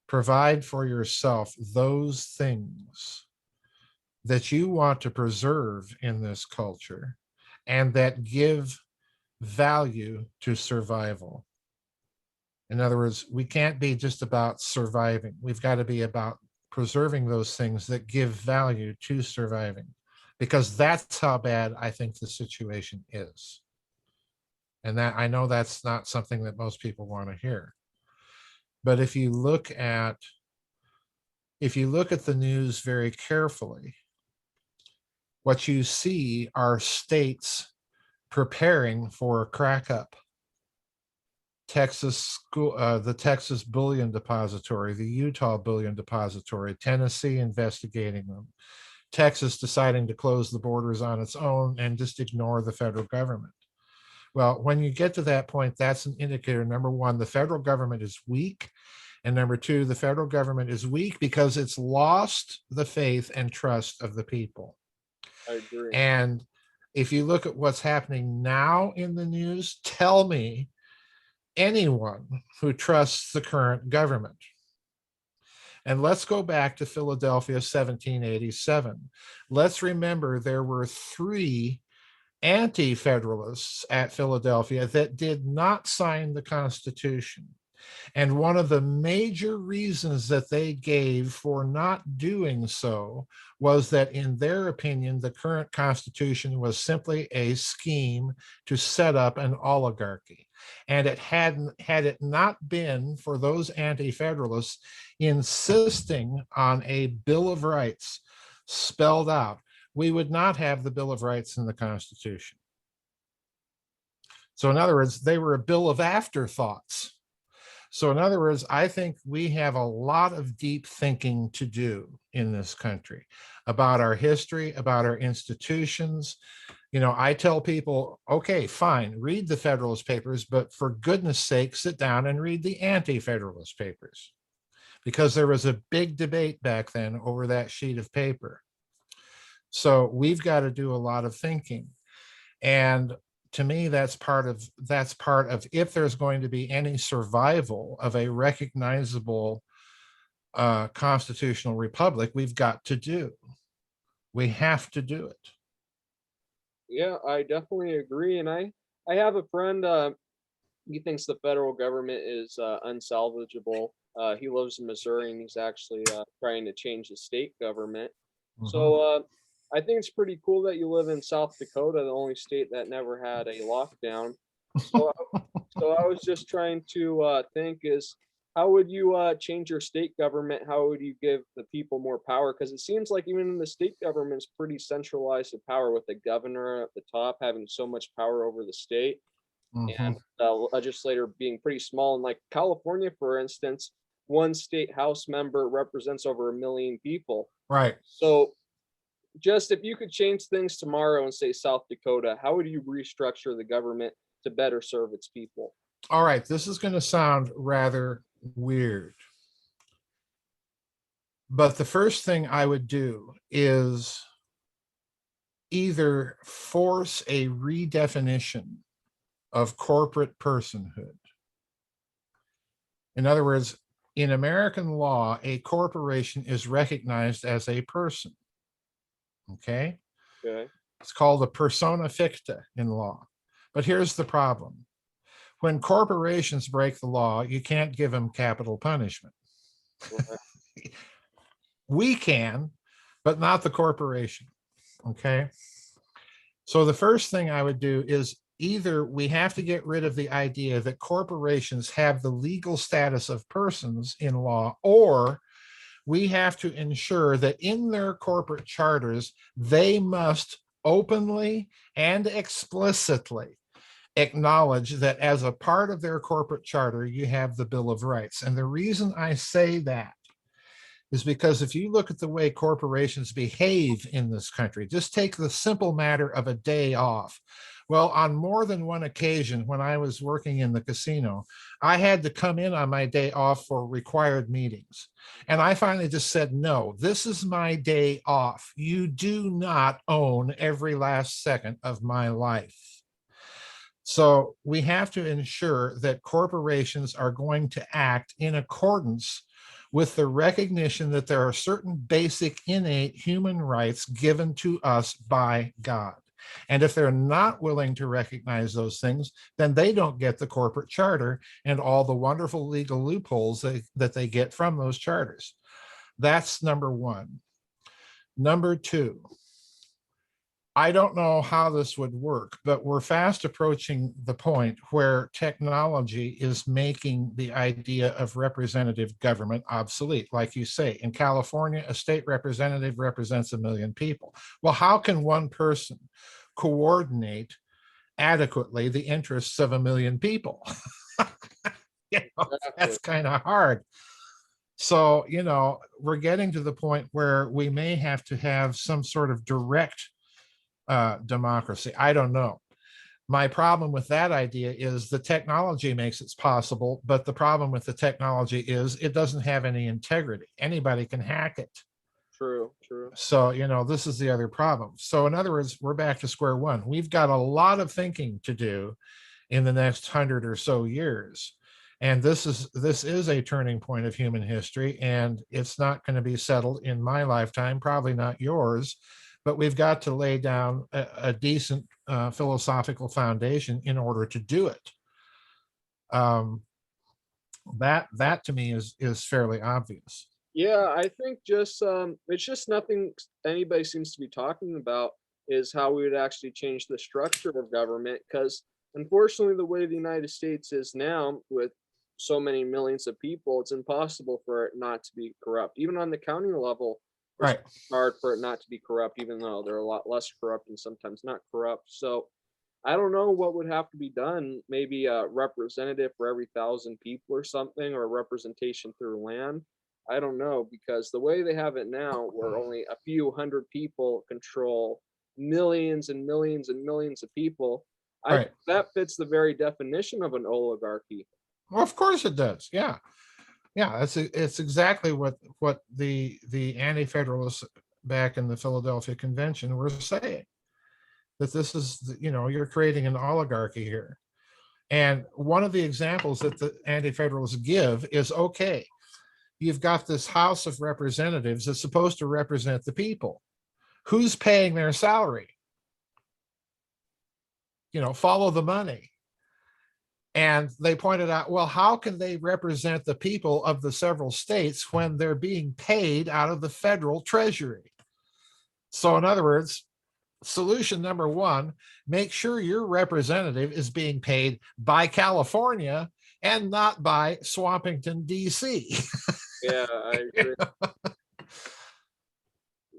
provide for yourself those things that you want to preserve in this culture and that give value to survival. In other words, we can't be just about surviving. We've got to be about preserving those things that give value to surviving, because that's how bad I think the situation is. And that, I know that's not something that most people want to hear. But if you look at the news very carefully, what you see are states preparing for a crack up. The Texas Bullion Depository, the Utah Bullion Depository, Tennessee investigating them, Texas deciding to close the borders on its own and just ignore the federal government. Well, when you get to that point, that's an indicator. Number one, the federal government is weak. And number two, the federal government is weak because it's lost the faith and trust of the people. I agree. And if you look at what's happening now in the news, tell me anyone who trusts the current government. And let's go back to Philadelphia, 1787. Let's remember there were 3 anti-federalists at Philadelphia that did not sign the Constitution. And one of the major reasons that they gave for not doing so was that, in their opinion, the current Constitution was simply a scheme to set up an oligarchy. And had it not been for those anti-federalists insisting on a Bill of Rights spelled out, we would not have the Bill of Rights in the Constitution. So in other words, they were a bill of afterthoughts. So in other words, I think we have a lot of deep thinking to do in this country about our history, about our institutions. I tell people, okay, fine, read the Federalist Papers, but for goodness sake, sit down and read the Anti-Federalist Papers, because there was a big debate back then over that sheet of paper. So we've got to do a lot of thinking. And to me, that's part of if there's going to be any survival of a recognizable constitutional republic, we have to do it. Yeah, I definitely agree. And I have a friend, he thinks the federal government is unsalvageable. He lives in Missouri, and he's actually trying to change the state government. Mhm. So I think it's pretty cool that you live in South Dakota, the only state that never had a lockdown. So, so I was just trying to think, is how would you change your state government? How would you give the people more power? Because it seems like even in the state government's pretty centralized of power, with the governor at the top having so much power over the state, Mhm. and the legislator being pretty small. In like California, for instance, one state house member represents over 1 million people. Right. So just if you could change things tomorrow and say South Dakota, how would you restructure the government to better serve its people? All right. This is going to sound rather weird. But the first thing I would do is either force a redefinition of corporate personhood. In other words, in American law, a corporation is recognized as a person. Okay. Okay. It's called a persona ficta in law. But here's the problem. When corporations break the law, you can't give them capital punishment. Right. We can, but not the corporation. Okay. So the first thing I would do is either we have to get rid of the idea that corporations have the legal status of persons in law, or we have to ensure that in their corporate charters, they must openly and explicitly acknowledge that as a part of their corporate charter, you have the Bill of Rights. And the reason I say that is because if you look at the way corporations behave in this country, just take the simple matter of a day off. Well, on more than one occasion, when I was working in the casino, I had to come in on my day off for required meetings. And I finally just said, no, this is my day off. You do not own every last second of my life. So we have to ensure that corporations are going to act in accordance with the recognition that there are certain basic innate human rights given to us by God. And if they're not willing to recognize those things, then they don't get the corporate charter and all the wonderful legal loopholes that they get from those charters. That's number one. Number two, I don't know how this would work, but we're fast approaching the point where technology is making the idea of representative government obsolete. Like you say, in California, a state representative represents 1 million people. Well, how can one person coordinate adequately the interests of 1 million people? That's kind of hard. So, we're getting to the point where we may have to have some sort of direct democracy. I don't know. My problem with that idea is the technology makes it possible, but the problem with the technology is it doesn't have any integrity. Anybody can hack it. True, true. So, this is the other problem. So, in other words, we're back to square one. We've got a lot of thinking to do in the next 100 or so years. And this is a turning point of human history, and it's not going to be settled in my lifetime, probably not yours. But we've got to lay down a decent philosophical foundation in order to do it. That to me is fairly obvious. Yeah, I think just it's just nothing anybody seems to be talking about is how we would actually change the structure of government. Because unfortunately, the way the United States is now, with so many millions of people, it's impossible for it not to be corrupt. Even on the county level, it's Right. hard for it not to be corrupt, even though they're a lot less corrupt and sometimes not corrupt. So I don't know what would have to be done. Maybe a representative for every 1,000 people or something, or representation through land. I don't know, because the way they have it now, where only a few hundred people control millions and millions and millions of people, I Right. think that fits the very definition of an oligarchy. Well, of course it does. Yeah. Yeah. It's exactly what the anti-federalists back in the Philadelphia Convention were saying. That this is, you're creating an oligarchy here. And one of the examples that the anti-federalists give is, okay, you've got this House of Representatives that's supposed to represent the people. Who's paying their salary? Follow the money. And they pointed out, well, how can they represent the people of the several states when they're being paid out of the federal treasury? So in other words, solution number one, make sure your representative is being paid by California and not by Swampington, DC. Yeah, I agree.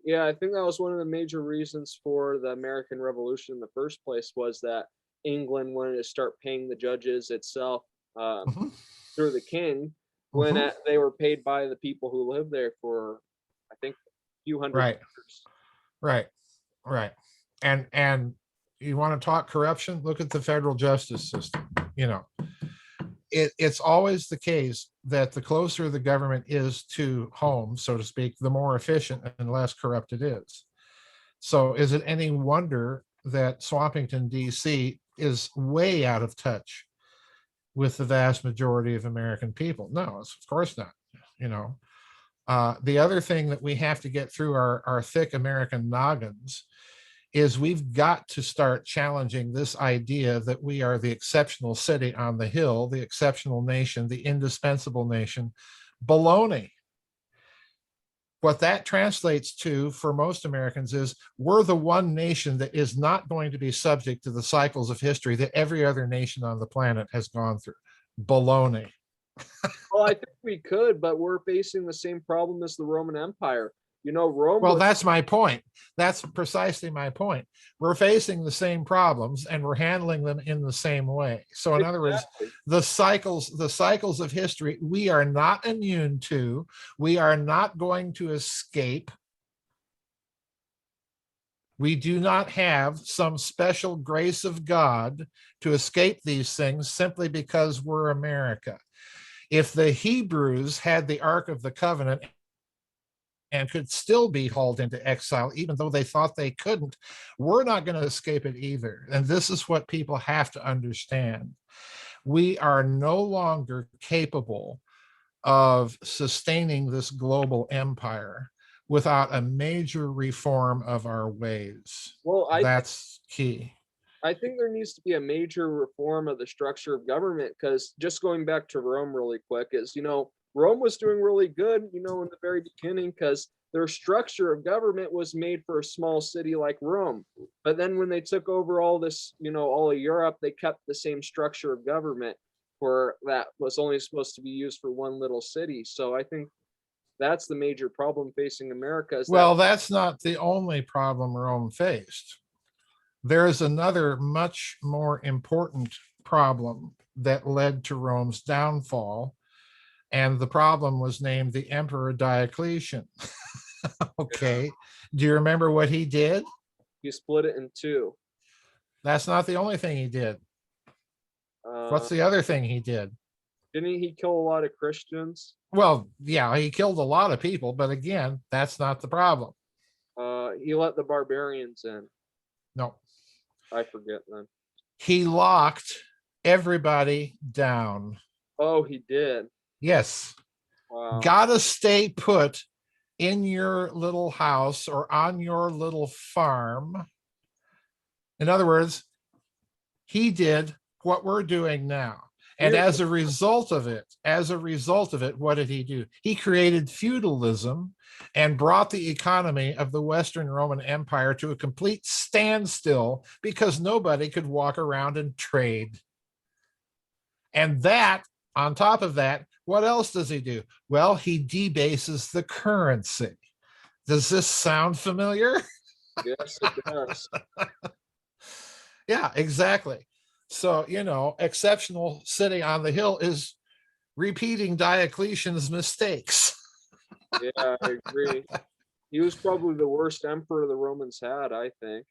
Yeah, I think that was one of the major reasons for the American Revolution in the first place was that England wanted to start paying the judges itself Mhm, through the king when mhm. they were paid by the people who lived there for, I think, a few hundred Right, years. right, right. And you want to talk corruption? Look at the federal justice system. You know, it's always the case that the closer the government is to home, so to speak, the more efficient and less corrupt it is. So is it any wonder that Swampington, DC is way out of touch with the vast majority of American people? No, of course not. You know, the other thing that we have to get through our thick American noggins is we've got to start challenging this idea that we are the exceptional city on the hill, the exceptional nation, the indispensable nation. Baloney. What that translates to for most Americans is we're the one nation that is not going to be subject to the cycles of history that every other nation on the planet has gone through. Baloney. Well, I think we could, but we're facing the same problem as the Roman Empire. You know, Rome Well, was that's my point. That's precisely my point. We're facing the same problems and we're handling them in the same way. So in other words, exactly. the cycles of history, we are not immune to, we are not going to escape. We do not have some special grace of God to escape these things simply because we're America. If the Hebrews had the Ark of the Covenant and could still be hauled into exile, even though they thought they couldn't, we're not going to escape it either. And this is what people have to understand. We are no longer capable of sustaining this global empire without a major reform of our ways. Well, That's key. I think there needs to be a major reform of the structure of government because just going back to Rome really quick is, Rome was doing really good, in the very beginning because their structure of government was made for a small city like Rome. But then when they took over all this, all of Europe, they kept the same structure of government for that was only supposed to be used for one little city. So I think that's the major problem facing America is that Well, that's not the only problem Rome faced. There is another much more important problem that led to Rome's downfall, and the problem was named the Emperor Diocletian. Okay. Do you remember what he did? you split it in two. That's not the only thing he did. Uh, What's the other thing he did? didn't he kill a lot of Christians? Well, yeah, he killed a lot of people, but again, that's not the problem. He let the barbarians in. No, I forget then. he locked everybody down. Oh, he did. Yes, Wow. gotta stay put in your little house or on your little farm. In other words, he did what we're doing now. And Feudal. as a result of it, what did he do? He created feudalism and brought the economy of the Western Roman Empire to a complete standstill because nobody could walk around and trade. And that, on top of that, what else does he do? Well, he debases the currency. Does this sound familiar? Yes, it does. Yeah, exactly. So, exceptional city on the hill is repeating Diocletian's mistakes. Yeah, I agree. He was probably the worst emperor the Romans had, I think.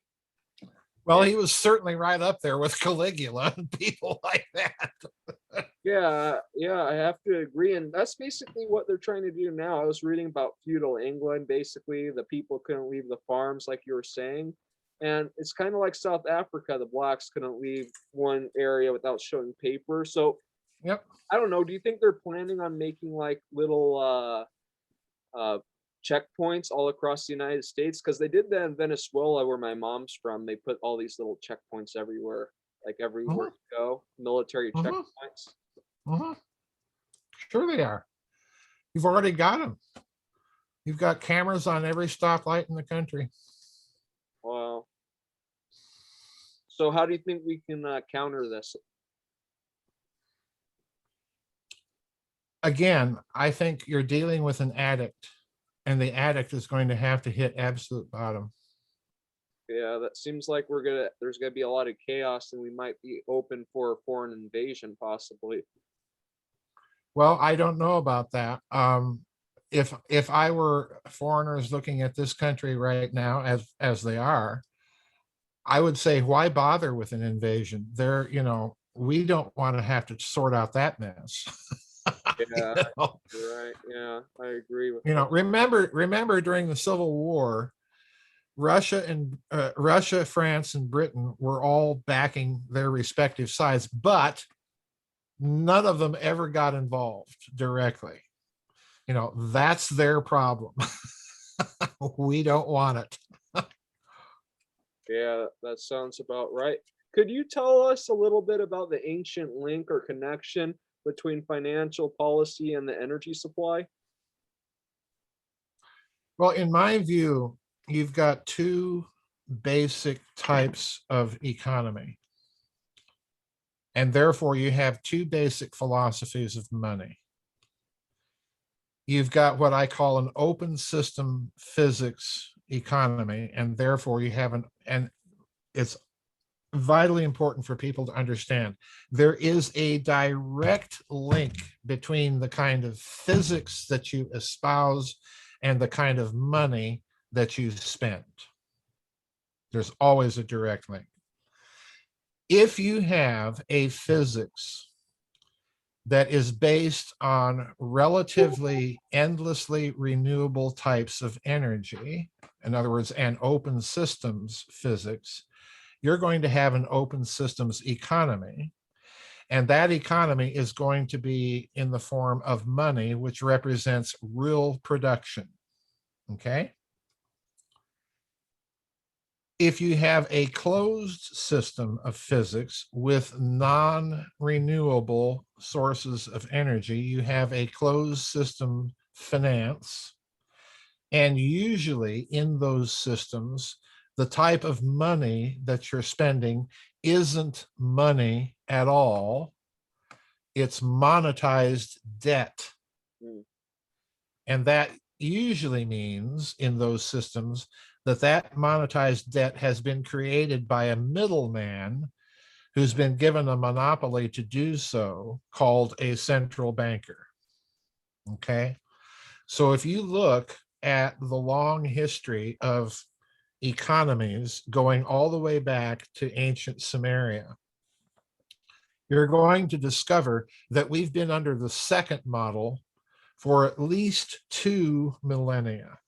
Well, And he was certainly right up there with Caligula and people like that. yeah, I have to agree. And that's basically what they're trying to do now. I was reading about feudal England. Basically, the people couldn't leave the farms, like you were saying. And it's kind of like South Africa. The blacks couldn't leave one area without showing paper. So Yep. I don't know. Do you think they're planning on making like little uh, checkpoints all across the United States? Because they did that in Venezuela, where my mom's from. They put all these little checkpoints everywhere, like everywhere Mhm, you go, military mhm, checkpoints. mhm. Sure they are. You've already got them. You've got cameras on every stoplight in the country. Wow. So how do you think we can counter this? again, I think you're dealing with an addict, and the addict is going to have to hit absolute bottom. Yeah, that seems like there's gonna be a lot of chaos, and we might be open for a foreign invasion, possibly. I don't know about that. If I were foreigners looking at this country right now, as they are, I would say, why bother with an invasion? We don't want to have to sort out that mess. You Yeah, know, you're right. Yeah, I agree with that. remember during the Civil War, Russia, France, and Britain were all backing their respective sides, but none of them ever got involved directly. That's their problem. We don't want it. Yeah, that sounds about right. Could you tell us a little bit about the ancient link or connection between financial policy and the energy supply? Well, in my view, you've got two basic types of economy, and therefore you have two basic philosophies of money. You've got what I call an open system physics economy, and therefore you have and it's vitally important for people to understand there is a direct link between the kind of physics that you espouse and the kind of money that you spend. There's always a direct link. If you have a physics that is based on relatively endlessly renewable types of energy, in other words, an open systems physics, you're going to have an open systems economy. And that economy is going to be in the form of money, which represents real production. Okay? If you have a closed system of physics with non-renewable sources of energy, you have a closed system finance. And usually in those systems, the type of money that you're spending isn't money at all. It's monetized debt. Mm. And that usually means in those systems that monetized debt has been created by a middleman who's been given a monopoly to do so, called a central banker. Okay. So if you look at the long history of economies going all the way back to ancient Sumeria, you're going to discover that we've been under the second model for at least 2 millennia.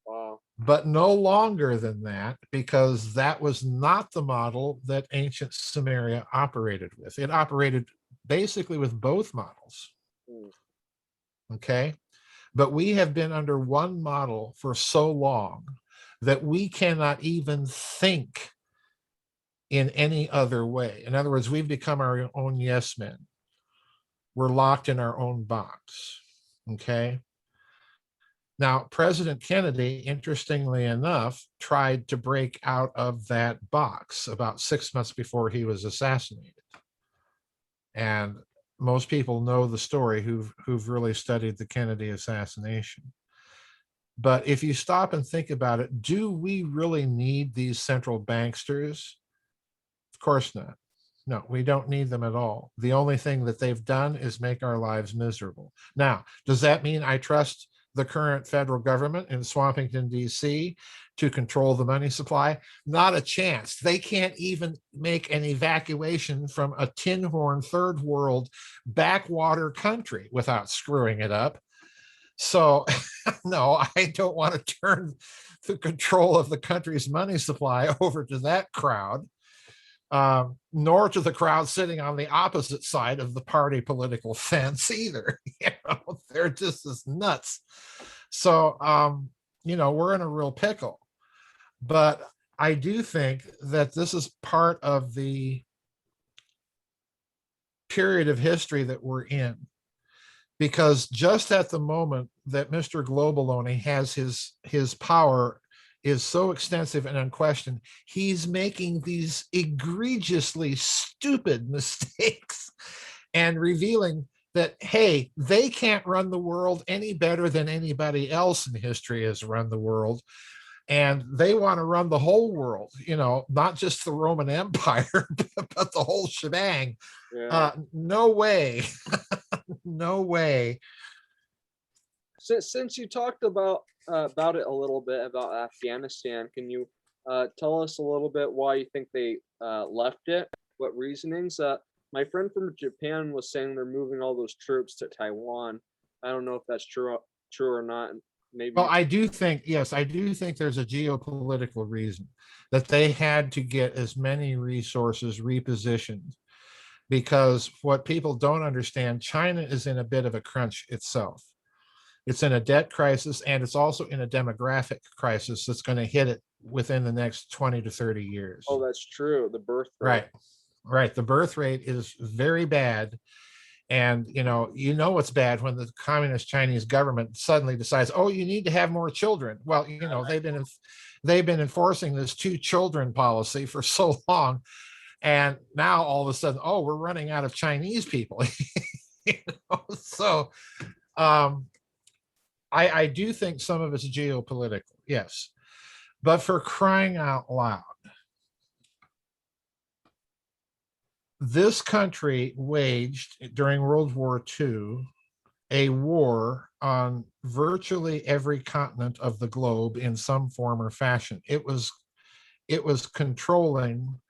Wow. But no longer than that, because that was not the model that ancient Sumeria operated with. It operated basically with both models. Mm. Okay. But we have been under one model for so long that we cannot even think in any other way. In other words, we've become our own yes men. We're locked in our own box. Okay. Now, President Kennedy, interestingly enough, tried to break out of that box about 6 months before he was assassinated. And most people know the story who've really studied the Kennedy assassination. But if you stop and think about it, do we really need these central banksters? Of course not. No, we don't need them at all. The only thing that they've done is make our lives miserable. Now, does that mean I trust the current federal government in Swampington, D.C. to control the money supply? Not a chance. They can't even make an evacuation from a tin horn third world backwater country without screwing it up. So no, I don't want to turn the control of the country's money supply over to that crowd. Nor to the crowd sitting on the opposite side of the party political fence either. They're just as nuts. So, we're in a real pickle. But I do think that this is part of the period of history that we're in. Because just at the moment that Mr. Globaloney has his power is so extensive and unquestioned, he's making these egregiously stupid mistakes and revealing that, hey, they can't run the world any better than anybody else in history has run the world. And they want to run the whole world, not just the Roman Empire, but the whole shebang. Yeah. No way. No way. Since you talked about it a little bit about Afghanistan, can you tell us a little bit why you think they left it? What reasonings? My friend from Japan was saying they're moving all those troops to Taiwan. I don't know if that's true or not. Maybe. Well, I do think, yes, I do think there's a geopolitical reason that they had to get as many resources repositioned, because what people don't understand, China is in a bit of a crunch itself. It's in a debt crisis, and it's also in a demographic crisis that's going to hit it within the next 20 to 30 years. Oh, that's true. The birth rate. Right. Right. The birth rate is very bad. And what's bad when the communist Chinese government suddenly decides, oh, you need to have more children. Well, they've been enforcing this 2 children policy for so long, and now all of a sudden, oh, we're running out of Chinese people. So I do think some of it's geopolitical, yes, but for crying out loud, this country waged during World War II a war on virtually every continent of the globe in some form or fashion. It was controlling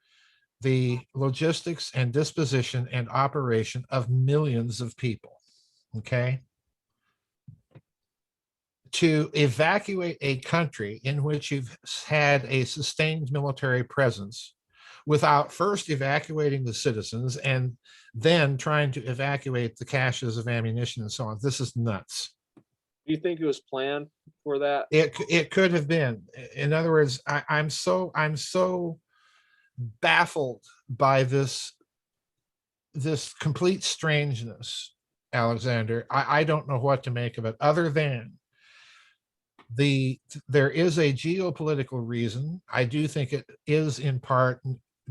the logistics and disposition and operation of millions of people. Okay. To evacuate a country in which you've had a sustained military presence without first evacuating the citizens and then trying to evacuate the caches of ammunition and so on. This is nuts. Do you think it was planned for that? It could have been. In other words, I'm so baffled by this complete strangeness, Alexander. I don't know what to make of it, other than there is a geopolitical reason. I do think it is in part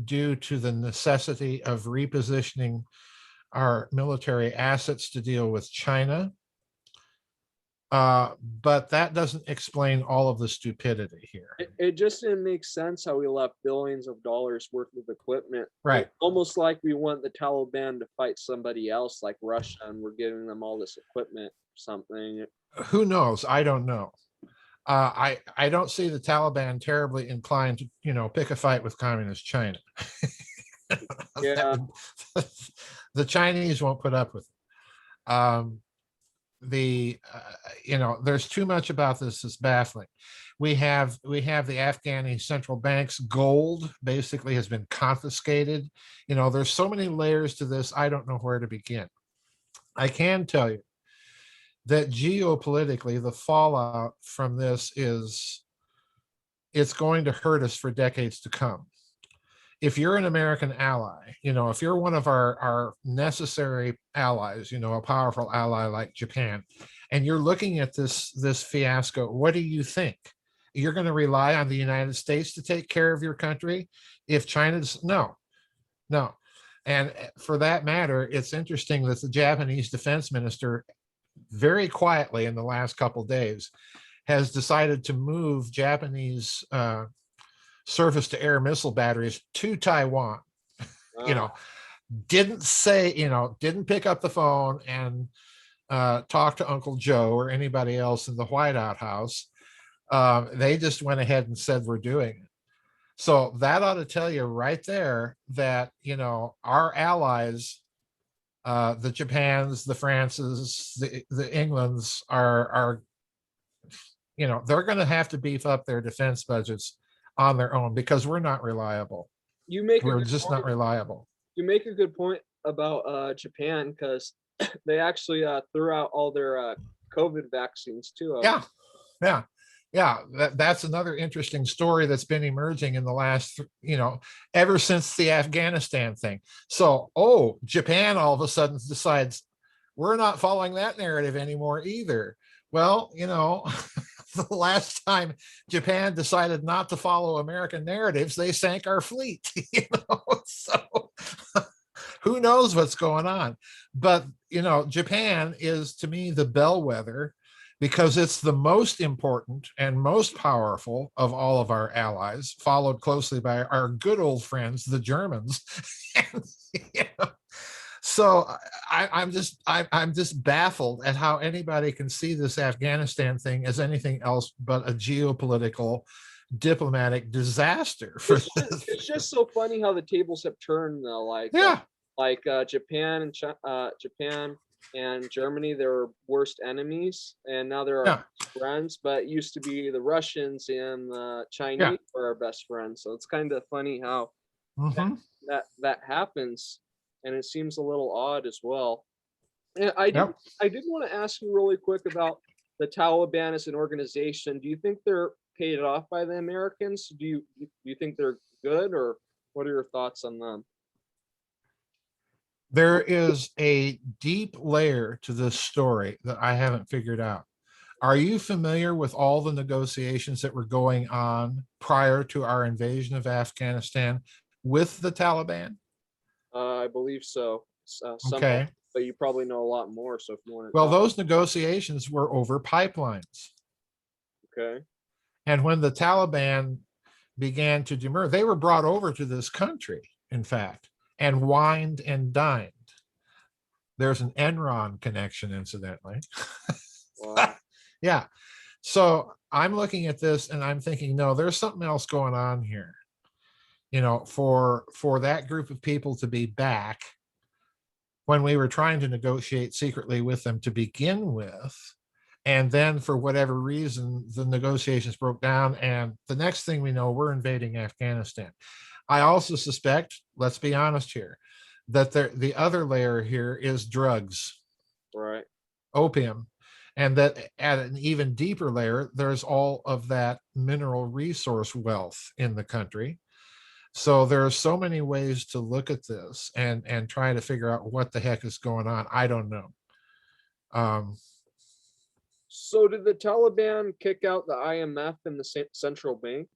due to the necessity of repositioning our military assets to deal with China. But that doesn't explain all of the stupidity here. It just didn't make sense how we left billions of dollars worth of equipment. Right. Almost like we want the Taliban to fight somebody else like Russia, and we're giving them all this equipment or something. Who knows? I don't know. I don't see the Taliban terribly inclined to, pick a fight with communist China. Yeah. The Chinese won't put up with it. There's too much about this that's baffling. We have the Afghani central bank's gold basically has been confiscated. There's so many layers to this. I don't know where to begin. I can tell you that geopolitically, the fallout from this it's going to hurt us for decades to come. If you're an American ally, if you're one of our necessary allies, a powerful ally like Japan, and you're looking at this fiasco, what do you think? You're going to rely on the United States to take care of your country? If China's, no. And for that matter, it's interesting that the Japanese defense minister, very quietly in the last couple of days, has decided to move Japanese surface to air missile batteries to Taiwan. Didn't say, didn't pick up the phone and talk to Uncle Joe or anybody else in the White House. They just went ahead and said, we're doing it. So that ought to tell you right there that, our allies, the Japans, the Frances, the Englands are they're going to have to beef up their defense budgets on their own, because we're not reliable. We're just not reliable. You make a good point about Japan, because they actually threw out all their COVID vaccines too. Yeah. That's another interesting story that's been emerging in the last, ever since the Afghanistan thing. So, Japan all of a sudden decides we're not following that narrative anymore either. Well, the last time Japan decided not to follow American narratives, they sank our fleet. So who knows what's going on? But, Japan is to me the bellwether because it's the most important and most powerful of all of our allies, followed closely by our good old friends, the Germans. you know, so I'm just baffled at how anybody can see this Afghanistan thing as anything else but a geopolitical diplomatic disaster for It's just so funny how the tables have turned though. yeah. Japan and Germany, they were worst enemies, and now they're our Yeah. best friends. But it used to be the Russians and the Yeah. Chinese were our best friends. So it's kind of funny how Mm-hmm. that happens, and it seems a little odd as well. And I did Yep. I did want to ask you really quick about the Taliban as an organization. Do you think they're paid off by the Americans? Do you think they're good, or what are your thoughts on them? There is a deep layer to this story that I haven't figured out. Are you familiar with all the negotiations that were going on prior to our invasion of Afghanistan with the Taliban? I believe so. Somewhat, Okay. but you probably know a lot more. So if you want to Well, talk, those negotiations were over pipelines. okay. And when the Taliban began to demur, they were brought over to this country, in fact, and wined and dined. There's an Enron connection, incidentally. Wow. Yeah. So I'm looking at this and I'm thinking, no, there's something else going on here. For that group of people to be back when we were trying to negotiate secretly with them to begin with, and then for whatever reason, the negotiations broke down, and the next thing we know, we're invading Afghanistan. I also suspect, let's be honest here, that the other layer here is drugs, Right. opium, and that at an even deeper layer, there's all of that mineral resource wealth in the country. So there are so many ways to look at this and try to figure out what the heck is going on. I don't know. Um, So did the Taliban kick out the IMF and the central bank?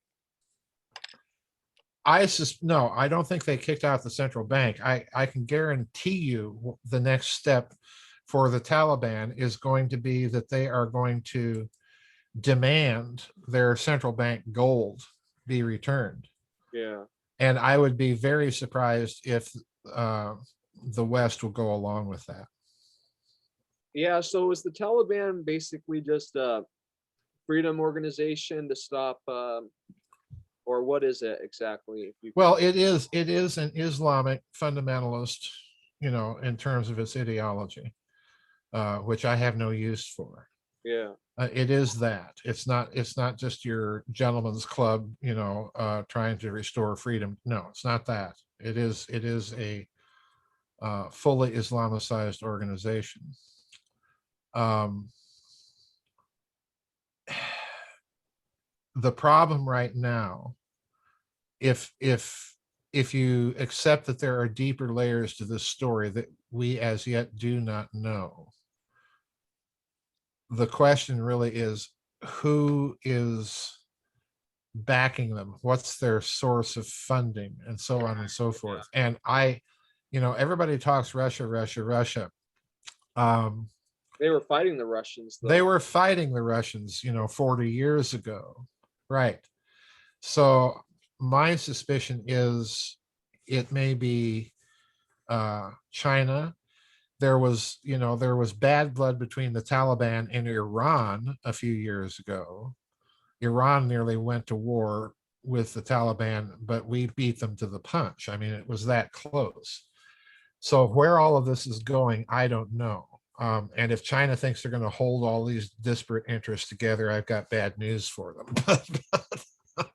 no, I don't think they kicked out the central bank. I can guarantee you the next step for the Taliban is going to be that they are going to demand their central bank gold be returned. Yeah. And I would be very surprised if the West will go along with that. Yeah. So is the Taliban basically just a freedom organization to stop, or what is it exactly? If you Well, it is an Islamic fundamentalist, in terms of its ideology, which I have no use for. yeah. It is that. It's not just your gentleman's club, trying to restore freedom. No, it's not that. It is a fully Islamicized organization. Um, the problem right now, if you accept that there are deeper layers to this story that we as yet do not know, the question really is who is backing them, what's their source of funding, and so on and so forth. And everybody talks Russia, Russia, Russia. They were fighting the Russians, though. They were fighting the Russians 40 years ago, right? So my suspicion is it may be China. There was bad blood between the Taliban and Iran a few years ago. Iran nearly went to war with the Taliban, but we beat them to the punch. I mean, it was that close. So where all of this is going, I don't know. And if China thinks they're going to hold all these disparate interests together, I've got bad news for them.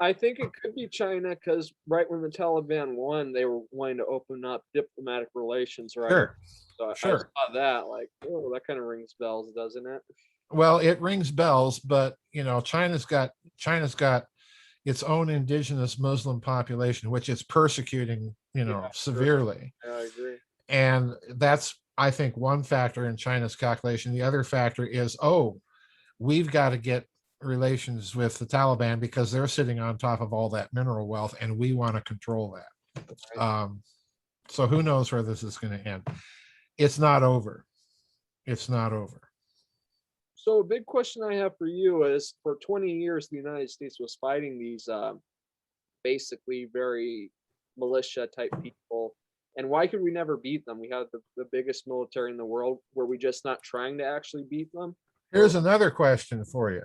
I think it could be China because right when the Taliban won, they were wanting to open up diplomatic relations, right? Sure, So I sure. saw that, like, oh, that kind of rings bells, doesn't it? Well, it rings bells, but China's got its own indigenous Muslim population, which it's persecuting, Yeah, severely. I agree. And that's, I think, one factor in China's calculation. The other factor is, we've got to get relations with the Taliban because they're sitting on top of all that mineral wealth and we want to control that. So who knows where this is going to end? It's not over. It's not over. So a big question I have for you is, for 20 years, the United States was fighting these basically very militia type people. And why could we never beat them? We have the biggest military in the world. Were we just not trying to actually beat them? Here's another question for you.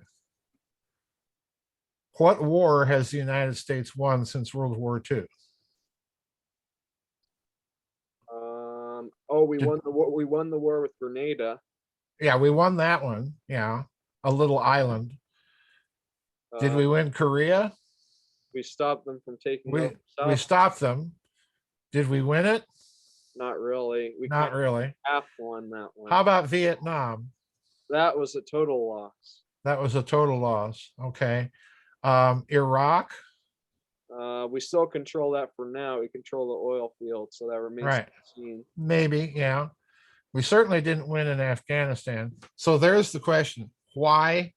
What war has the United States won since World War II? Oh, we Did, won the war. We won the war with Grenada. yeah, we won that one. Yeah, a little island. Did Uh, we win Korea? we stopped them from taking over We South. stopped them. Did we win it? Not really. We kind Not really. of half won that one. How about Vietnam? That was a total loss. That was a total loss. Okay. Iraq. We still control that for now. We control the oil field, so that remains to Right. be seen. Maybe. Yeah. We certainly didn't win in Afghanistan. So there's the question. Why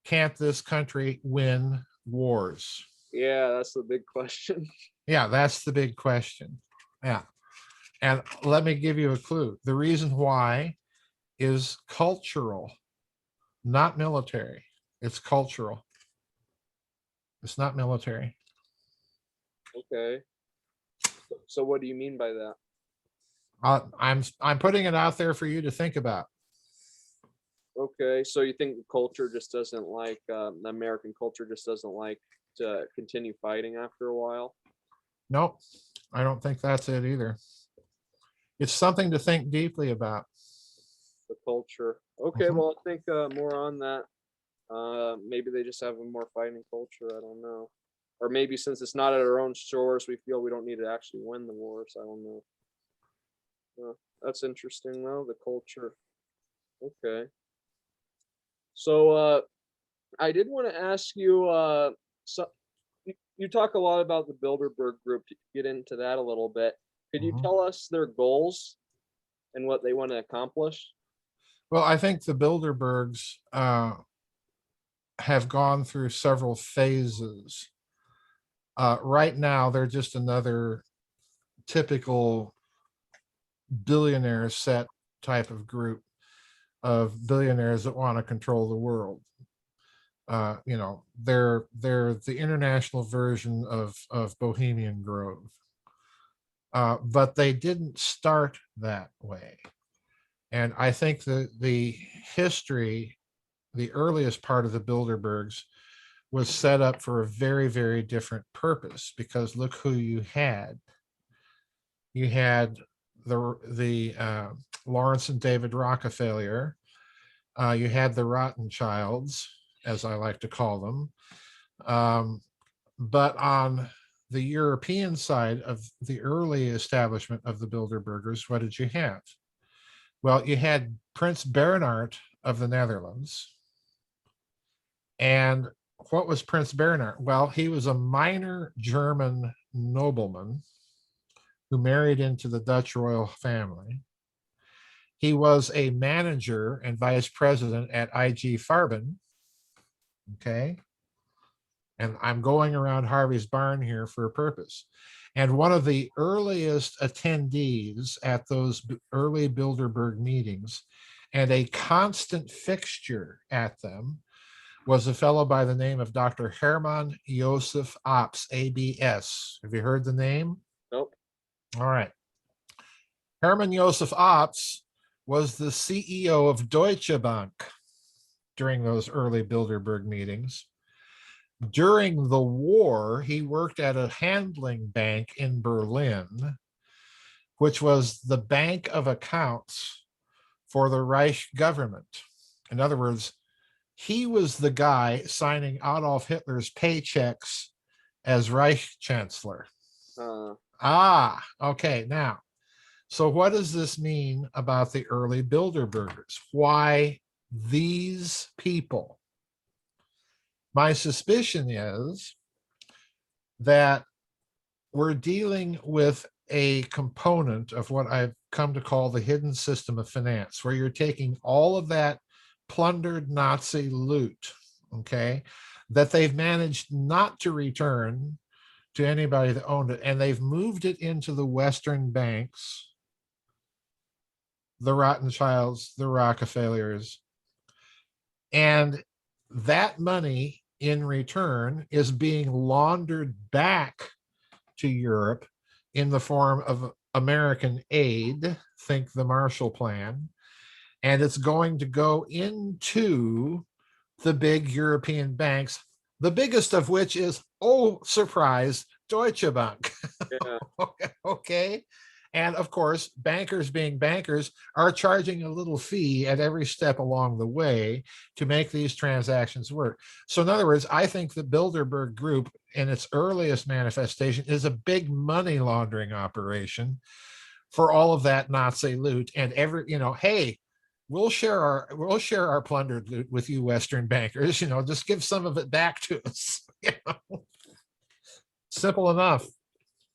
can't this country win wars? Yeah, that's the big question. Yeah, that's the big question. Yeah. And let me give you a clue. The reason why is cultural, not military. It's cultural. It's not military. Okay. So what do you mean by that? I'm putting it out there for you to think about. Okay, so you think the culture just doesn't like the American culture just doesn't like to continue fighting after a while? Nope, I don't think that's it either. It's something to think deeply about. The culture. Okay, well, I'll think more on that. Maybe they just have a more fighting culture. I don't know. Or maybe since it's not at our own shores, we feel we don't need to actually win the wars. I don't know. That's interesting, though. The culture. Okay. So I did want to ask you. So you talk a lot about the Bilderberg Group. To get into that a little bit, could you tell us their goals and what they want to accomplish? Well, I think the Bilderbergs have gone through several phases. Right now, they're just another typical billionaire set type of group of billionaires that want to control the world. They're the international version of Bohemian Grove, but they didn't start that way. And I think the history, the earliest part of the Bilderbergs, was set up for a very, very different purpose, because look who you had. You had the Lawrence and David Rockefeller. You had the Rothschilds, as I like to call them. But on the European side of the early establishment of the Bilderbergers, what did you have? Well, you had Prince Bernhard of the Netherlands. And what was Prince Bernhard? Well, he was a minor German nobleman who married into the Dutch royal family. He was a manager and vice president at IG Farben. Okay. And I'm going around Harvey's barn here for a purpose. And one of the earliest attendees at those early Bilderberg meetings, and a constant fixture at them, was a fellow by the name of Dr. Hermann Joseph Ops, ABS. Have you heard the name? Nope. All right. Hermann Joseph Ops was the CEO of Deutsche Bank during those early Bilderberg meetings. During the war, he worked at a handling bank in Berlin, which was the bank of accounts for the Reich government. In other words, he was the guy signing Adolf Hitler's paychecks as Reich Chancellor. Okay. Now, so what does this mean about the early Bilderbergers? Why these people? My suspicion is that we're dealing with a component of what I've come to call the hidden system of finance, where you're taking all of that plundered Nazi loot, okay, that they've managed not to return to anybody that owned it. And they've moved it into the Western banks, the Rothschilds, the Rockefellers. And that money in return is being laundered back to Europe in the form of American aid, think the Marshall Plan, and it's going to go into the big European banks, the biggest of which is, oh, surprise, Deutsche Bank. Yeah. Okay. And of course, bankers being bankers are charging a little fee at every step along the way to make these transactions work. So in other words, I think the Bilderberg Group in its earliest manifestation is a big money laundering operation for all of that Nazi loot. And hey, we'll share our plundered loot with you Western bankers, just give some of it back to us. Simple enough.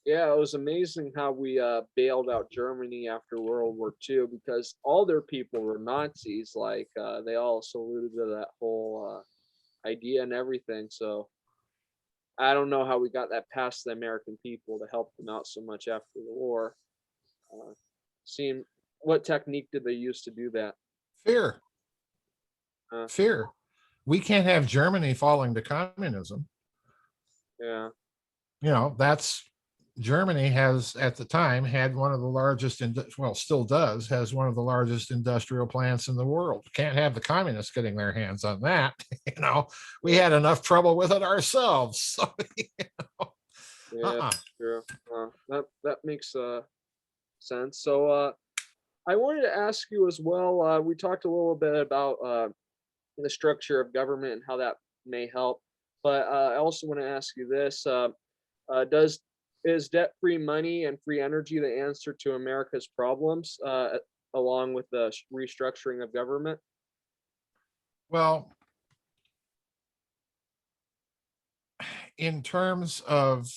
Yeah, it was amazing how we bailed out Germany after World War II because all their people were Nazis. Like they all saluted to that whole idea and everything. So I don't know how we got that past the American people to help them out so much after the war. Seeing what technique did they use to do that? Fear. Uh, Fear. We can't have Germany falling to communism. Yeah. That's Germany has at the time had one of the largest, still does, has one of the largest industrial plants in the world. Can't have the communists getting their hands on that. We had enough trouble with it ourselves. So, Yeah, sure. That makes sense. So I wanted to ask you as well. We talked a little bit about the structure of government and how that may help, but I also want to ask you this: is debt-free money and free energy the answer to America's problems, along with the restructuring of government? well, in terms of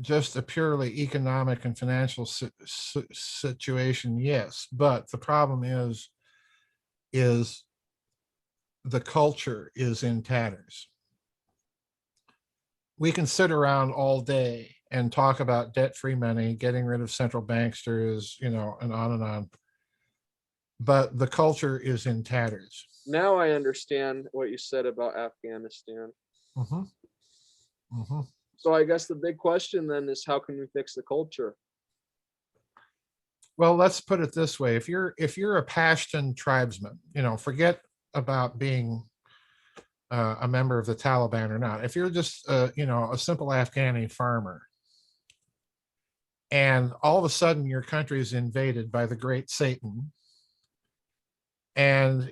just a purely economic and financial situation, yes. But the problem is the culture is in tatters. We can sit around all day and talk about debt-free money, getting rid of central banksters, and on and on. But the culture is in tatters. Now I understand what you said about Afghanistan. Mm-hmm. Mm-hmm. So I guess the big question then is how can we fix the culture? Well, let's put it this way. If you're a Pashtun tribesman, forget about being a member of the Taliban or not. If you're just a simple Afghani farmer, and all of a sudden your country is invaded by the great Satan, and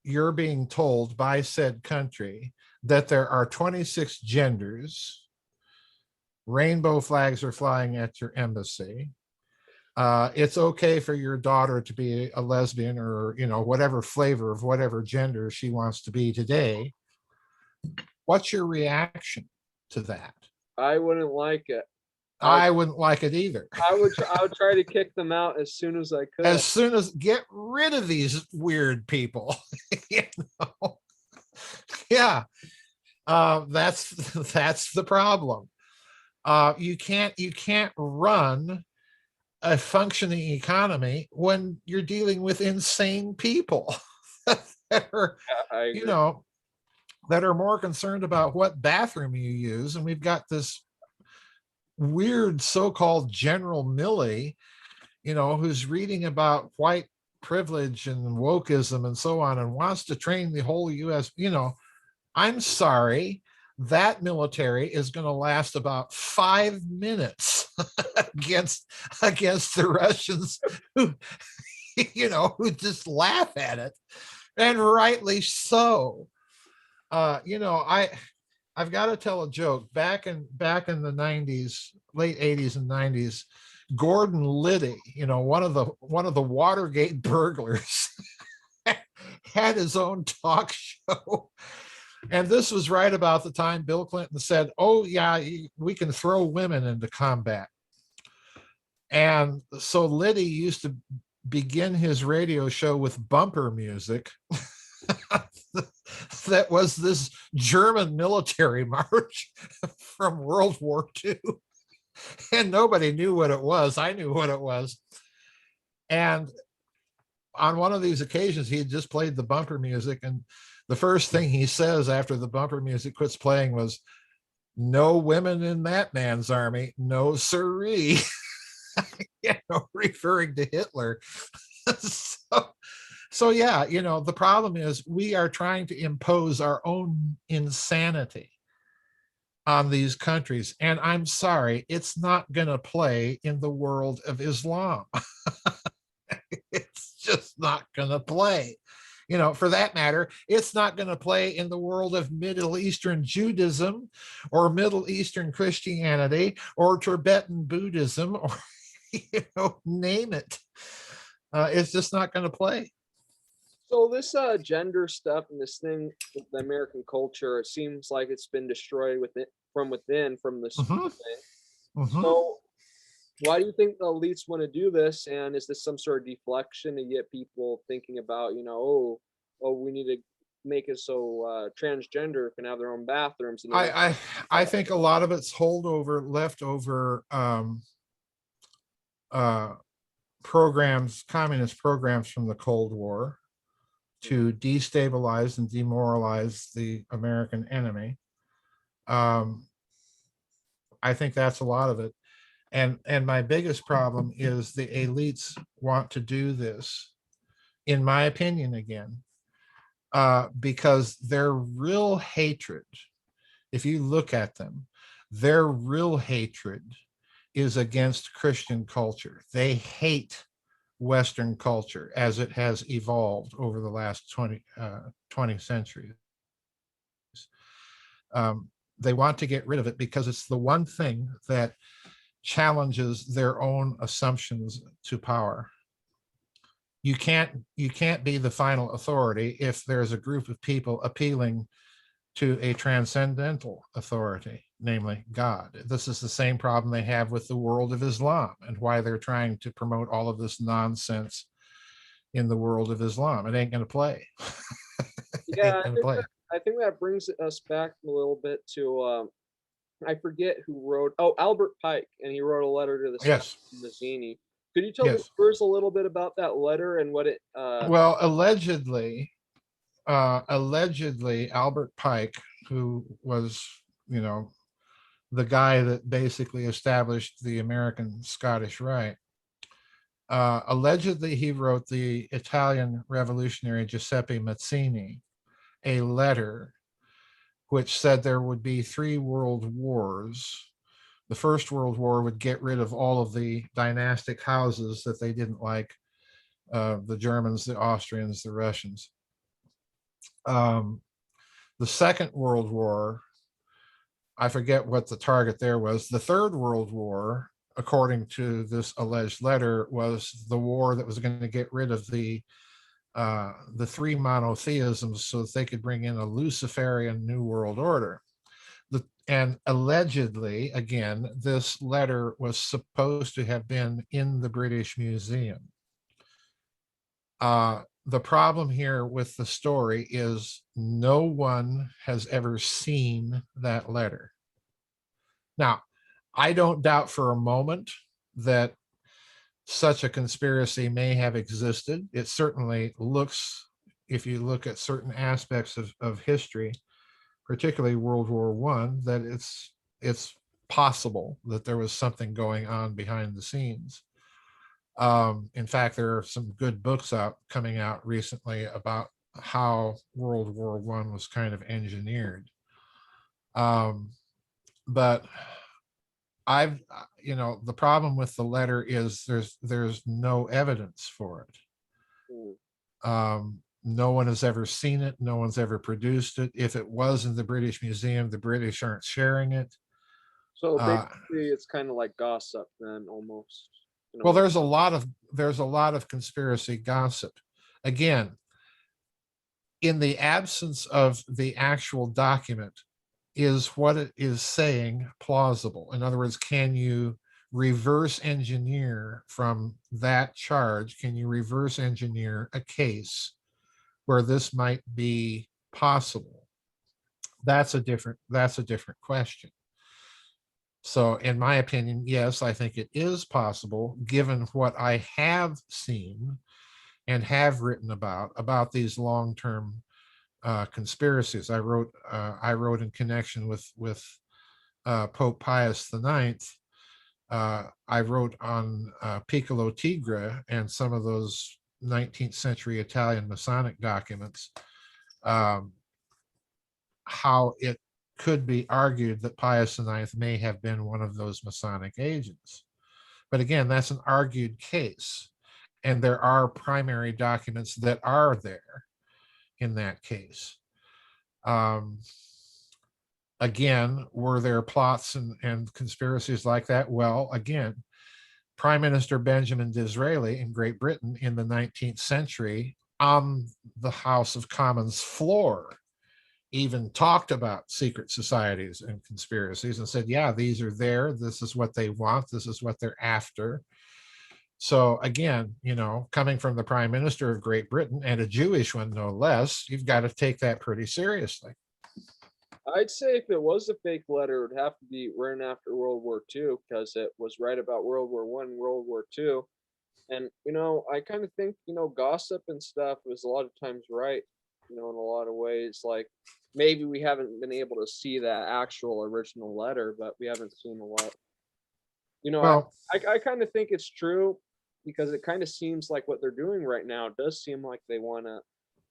you're being told by said country that there are 26 genders, rainbow flags are flying at your embassy, it's okay for your daughter to be a lesbian or whatever flavor of whatever gender she wants to be today, what's your reaction to that? I wouldn't like it. I wouldn't like it either. I would try to kick them out as soon as I could. As soon as get rid of these weird people. Yeah. That's the problem. You can't run a functioning economy when you're dealing with insane people that are, that are more concerned about what bathroom you use. And we've got this weird so-called General Milley, who's reading about white privilege and wokeism and so on, and wants to train the whole US. I'm sorry, that military is going to last about 5 minutes against the Russians who just laugh at it, and rightly so. I've got to tell a joke. Back in the 90s, late 80s and 90s, Gordon Liddy, one of the Watergate burglars, had his own talk show. And this was right about the time Bill Clinton said, "Oh yeah, we can throw women into combat." And so Liddy used to begin his radio show with bumper music that was this German military march from World War II. And nobody knew what it was. I knew what it was. And on one of these occasions, he had just played the bumper music. And the first thing he says after the bumper music quits playing was, "No women in that man's army, no siree." Referring to Hitler. so yeah, the problem is we are trying to impose our own insanity on these countries. And I'm sorry, it's not going to play in the world of Islam. It's just not going to play. For that matter, it's not going to play in the world of Middle Eastern Judaism or Middle Eastern Christianity or Tibetan Buddhism or, name it. It's just not going to play. So this gender stuff and this thing with the American culture, it seems like it's been destroyed from within, from the school thing. So why do you think the elites want to do this? And is this some sort of deflection to get people thinking about, oh, we need to make it so transgender can have their own bathrooms? And I think a lot of it's leftover programs, communist programs from the Cold War to destabilize and demoralize the American enemy. I think that's a lot of it. And my biggest problem is the elites want to do this, in my opinion, again, because their real hatred, if you look at them, their real hatred is against Christian culture. They hate Western culture as it has evolved over the last 20 centuries. They want to get rid of it because it's the one thing that challenges their own assumptions to power. You can't be the final authority if there's a group of people appealing to a transcendental authority, namely God. This is the same problem they have with the world of Islam and why they're trying to promote all of this nonsense in the world of Islam. It ain't going to play. Yeah, I think that brings us back a little bit to I forget who wrote. Oh, Albert Pike, and he wrote a letter to the Yes. Mazzini. Could you tell Yes. the viewers a little bit about that letter and what it? Well, allegedly, Albert Pike, who was, the guy that basically established the American Scottish Rite, allegedly he wrote the Italian revolutionary Giuseppe Mazzini a letter which said there would be 3 world wars. The First World War would get rid of all of the dynastic houses that they didn't like, the Germans, the Austrians, the Russians. The Second World War, I forget what the target there was. The Third World War, according to this alleged letter, was the war that was going to get rid of the 3 monotheisms so that they could bring in a Luciferian New World Order. And allegedly, again, this letter was supposed to have been in the British Museum. The problem here with the story is no one has ever seen that letter. Now, I don't doubt for a moment that such a conspiracy may have existed. It certainly looks, if you look at certain aspects of history, particularly World War I, that it's possible that there was something going on behind the scenes. In fact, there are some good books coming out recently about how World War I was kind of engineered. But the problem with the letter is there's no evidence for it. No one has ever seen it. No one's ever produced it. If it was in the British Museum, the British aren't sharing it. So basically, it's kind of like gossip, then, almost. Well, there's a lot of conspiracy gossip. Again, in the absence of the actual document, is what it is saying plausible? In other words, can you reverse engineer from that charge? Can you reverse engineer a case where this might be possible. That's a different question. So in my opinion, yes, I think it is possible, given what I have seen and have written about these long-term conspiracies. I wrote in connection with Pope Pius IX. I wrote on Piccolo Tigre and some of those 19th century Italian Masonic documents, how it could be argued that Pius IX may have been one of those Masonic agents. But again, that's an argued case. And there are primary documents that are there in that case. Again, were there plots and conspiracies like that? Well, again, Prime Minister Benjamin Disraeli in Great Britain in the 19th century on the House of Commons floor even talked about secret societies and conspiracies and said, yeah, these are there. This is what they want. This is what they're after. So again, coming from the Prime Minister of Great Britain, and a Jewish one no less, you've got to take that pretty seriously. I'd say if it was a fake letter, it would have to be written after World War II, because it was right about World War I and World War II. And, I kind of think, gossip and stuff was a lot of times right, in a lot of ways. Like, maybe we haven't been able to see that actual original letter, but we haven't seen a lot. Well, I kind of think it's true, because it kind of seems like what they're doing right now. It does seem like they want to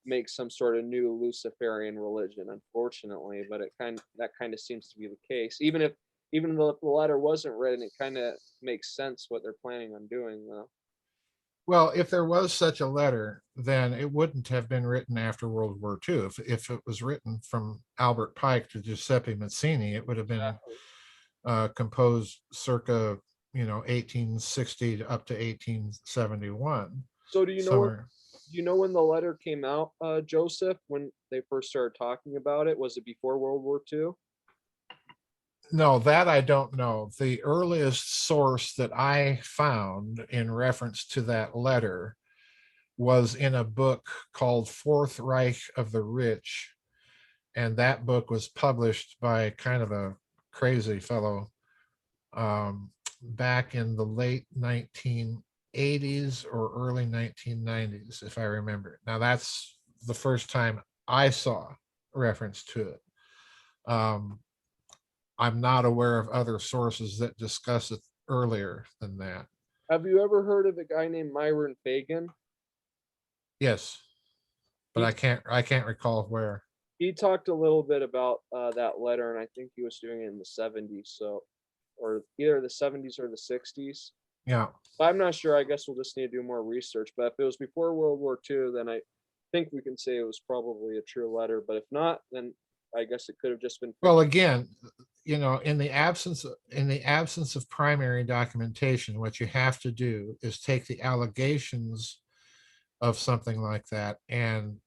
make some sort of new Luciferian religion, unfortunately, but that kind of seems to be the case. Even though the letter wasn't written, it kind of makes sense what they're planning on doing, though. well, if there was such a letter, then it wouldn't have been written after World War II. If it was written from Albert Pike to Giuseppe Mazzini, it would have been composed circa 1860 up to 1871. So do you know Somewhere. when the letter came out, Joseph, when they first started talking about it? Was it before World War II? No, that I don't know. The earliest source that I found in reference to that letter was in a book called Fourth Reich of the Rich. And that book was published by kind of a crazy fellow back in the late 1980s or early 1990s, if I remember. Now, that's the first time I saw reference to it. I'm not aware of other sources that discuss it earlier than that. Have you ever heard of a guy named Myron Fagan? Yes, but He I can't recall where. he talked a little bit about that letter, and I think he was doing it in the 70s, so, or either the 70s or the 60s. Yeah. But I'm not sure. I guess we'll just need to do more research. But if it was before World War II, then I think we can say it was probably a true letter. But if not, then I guess it could have just been. Well, again, in the absence of primary documentation, what you have to do is take the allegations of something like that and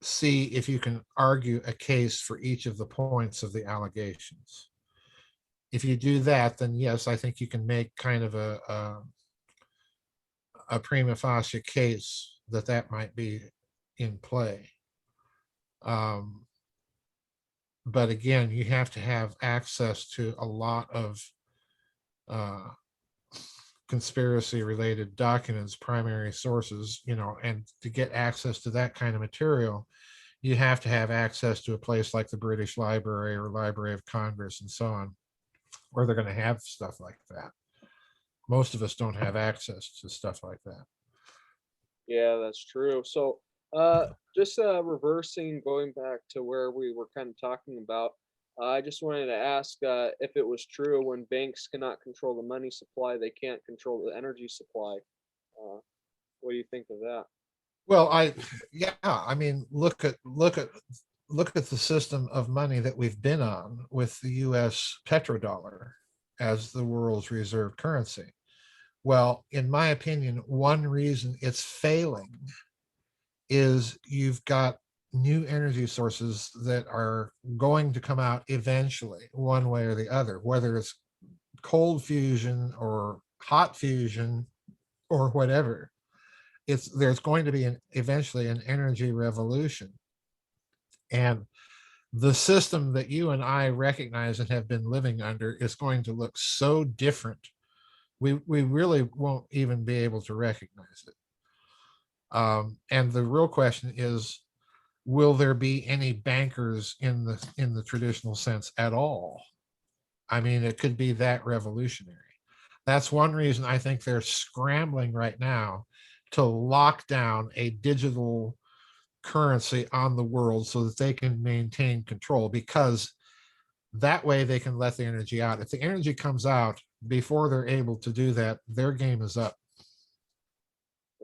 see if you can argue a case for each of the points of the allegations. If you do that, then yes, I think you can make kind of a prima facie case that might be in play. But again, you have to have access to a lot of conspiracy related documents, primary sources, and to get access to that kind of material, you have to have access to a place like the British Library or Library of Congress and so on, where they're going to have stuff like that. Most of us don't have access to stuff like that. Yeah, that's true. So, just reversing, going back to where we were kind of talking about, I just wanted to ask if it was true, when banks cannot control the money supply, they can't control the energy supply. What do you think of that? Well, I mean, look at the system of money that we've been on with the US petrodollar as the world's reserve currency. Well, in my opinion, one reason it's failing is you've got new energy sources that are going to come out eventually, one way or the other, whether it's cold fusion or hot fusion or whatever. there's going to be eventually an energy revolution. And the system that you and I recognize and have been living under is going to look so different. We really won't even be able to recognize it. And the real question is, will there be any bankers in the traditional sense at all? I mean, it could be that revolutionary. That's one reason I think they're scrambling right now to lock down a digital currency on the world so that they can maintain control, because that way they can let the energy out. If the energy comes out before they're able to do that, their game is up.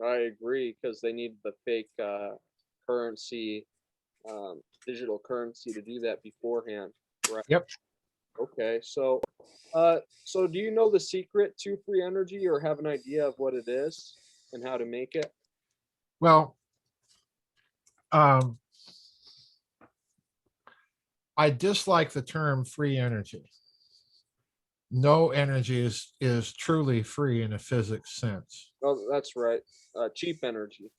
I agree, because they need the fake currency, digital currency to do that beforehand. Right. Yep. Okay. So do you know the secret to free energy, or have an idea of what it is and how to make it? Well, I dislike the term free energy. No energy is truly free in a physics sense. Oh, that's right. Cheap energy.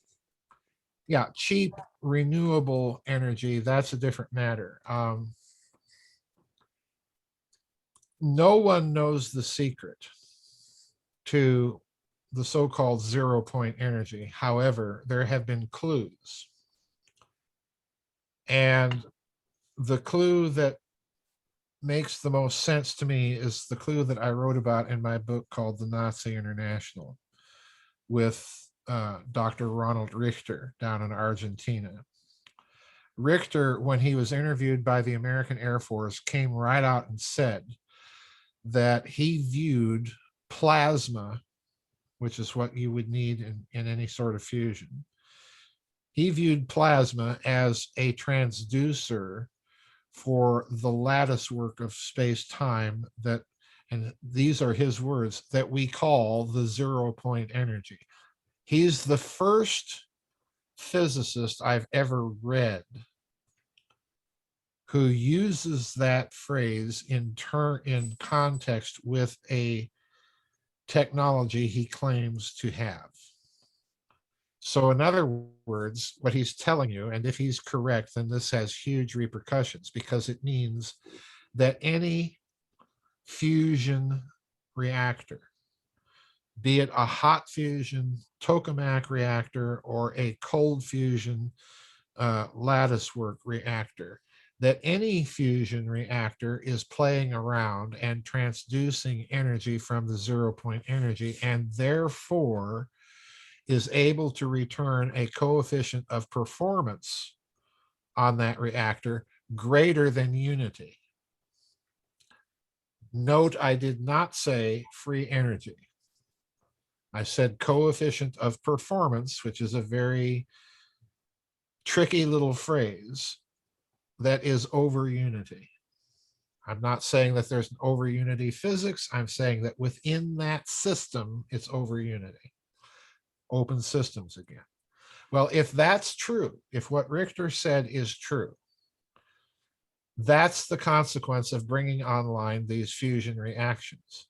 Yeah, cheap, renewable energy, that's a different matter. No one knows the secret to the so-called 0 point energy. However, there have been clues. And the clue that makes the most sense to me is the clue that I wrote about in my book called The Nazi International, with Dr. Ronald Richter down in Argentina. Richter, when he was interviewed by the American Air Force, came right out and said that he viewed plasma, which is what you would need in any sort of fusion. He viewed plasma as a transducer for the lattice work of space-time that, and these are his words, that we call the 0 point energy. He's the first physicist I've ever read who uses that phrase in context with a technology he claims to have. So in other words, what he's telling you, and if he's correct, then this has huge repercussions, because it means that any fusion reactor, be it a hot fusion tokamak reactor or a cold fusion lattice work reactor, that any fusion reactor is playing around and transducing energy from the 0 point energy, and therefore is able to return a coefficient of performance on that reactor greater than unity. Note, I did not say free energy. I said coefficient of performance, which is a very tricky little phrase that is over unity. I'm not saying that there's an over unity physics. I'm saying that within that system, it's over unity. Open systems again. Well, if that's true, if what Richter said is true, that's the consequence of bringing online these fusion reactions.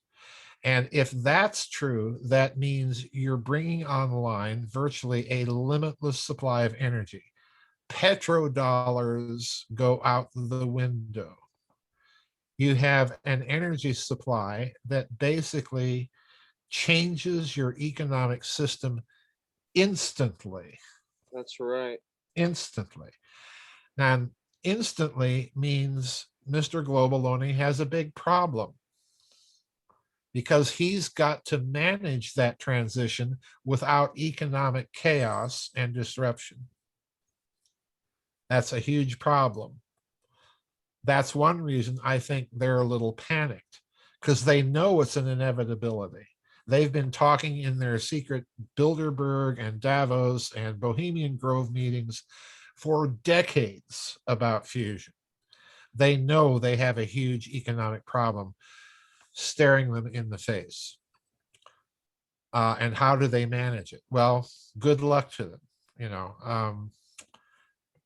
And if that's true, that means you're bringing online virtually a limitless supply of energy. Petrodollars go out the window. You have an energy supply that basically changes your economic system instantly. That's right. Instantly. And instantly means Mr. Globaloney has a big problem, because he's got to manage that transition without economic chaos and disruption. That's a huge problem. That's one reason I think they're a little panicked, because they know it's an inevitability. They've been talking in their secret Bilderberg and Davos and Bohemian Grove meetings for decades about fusion. They know they have a huge economic problem staring them in the face. And how do they manage it? Well, good luck to them.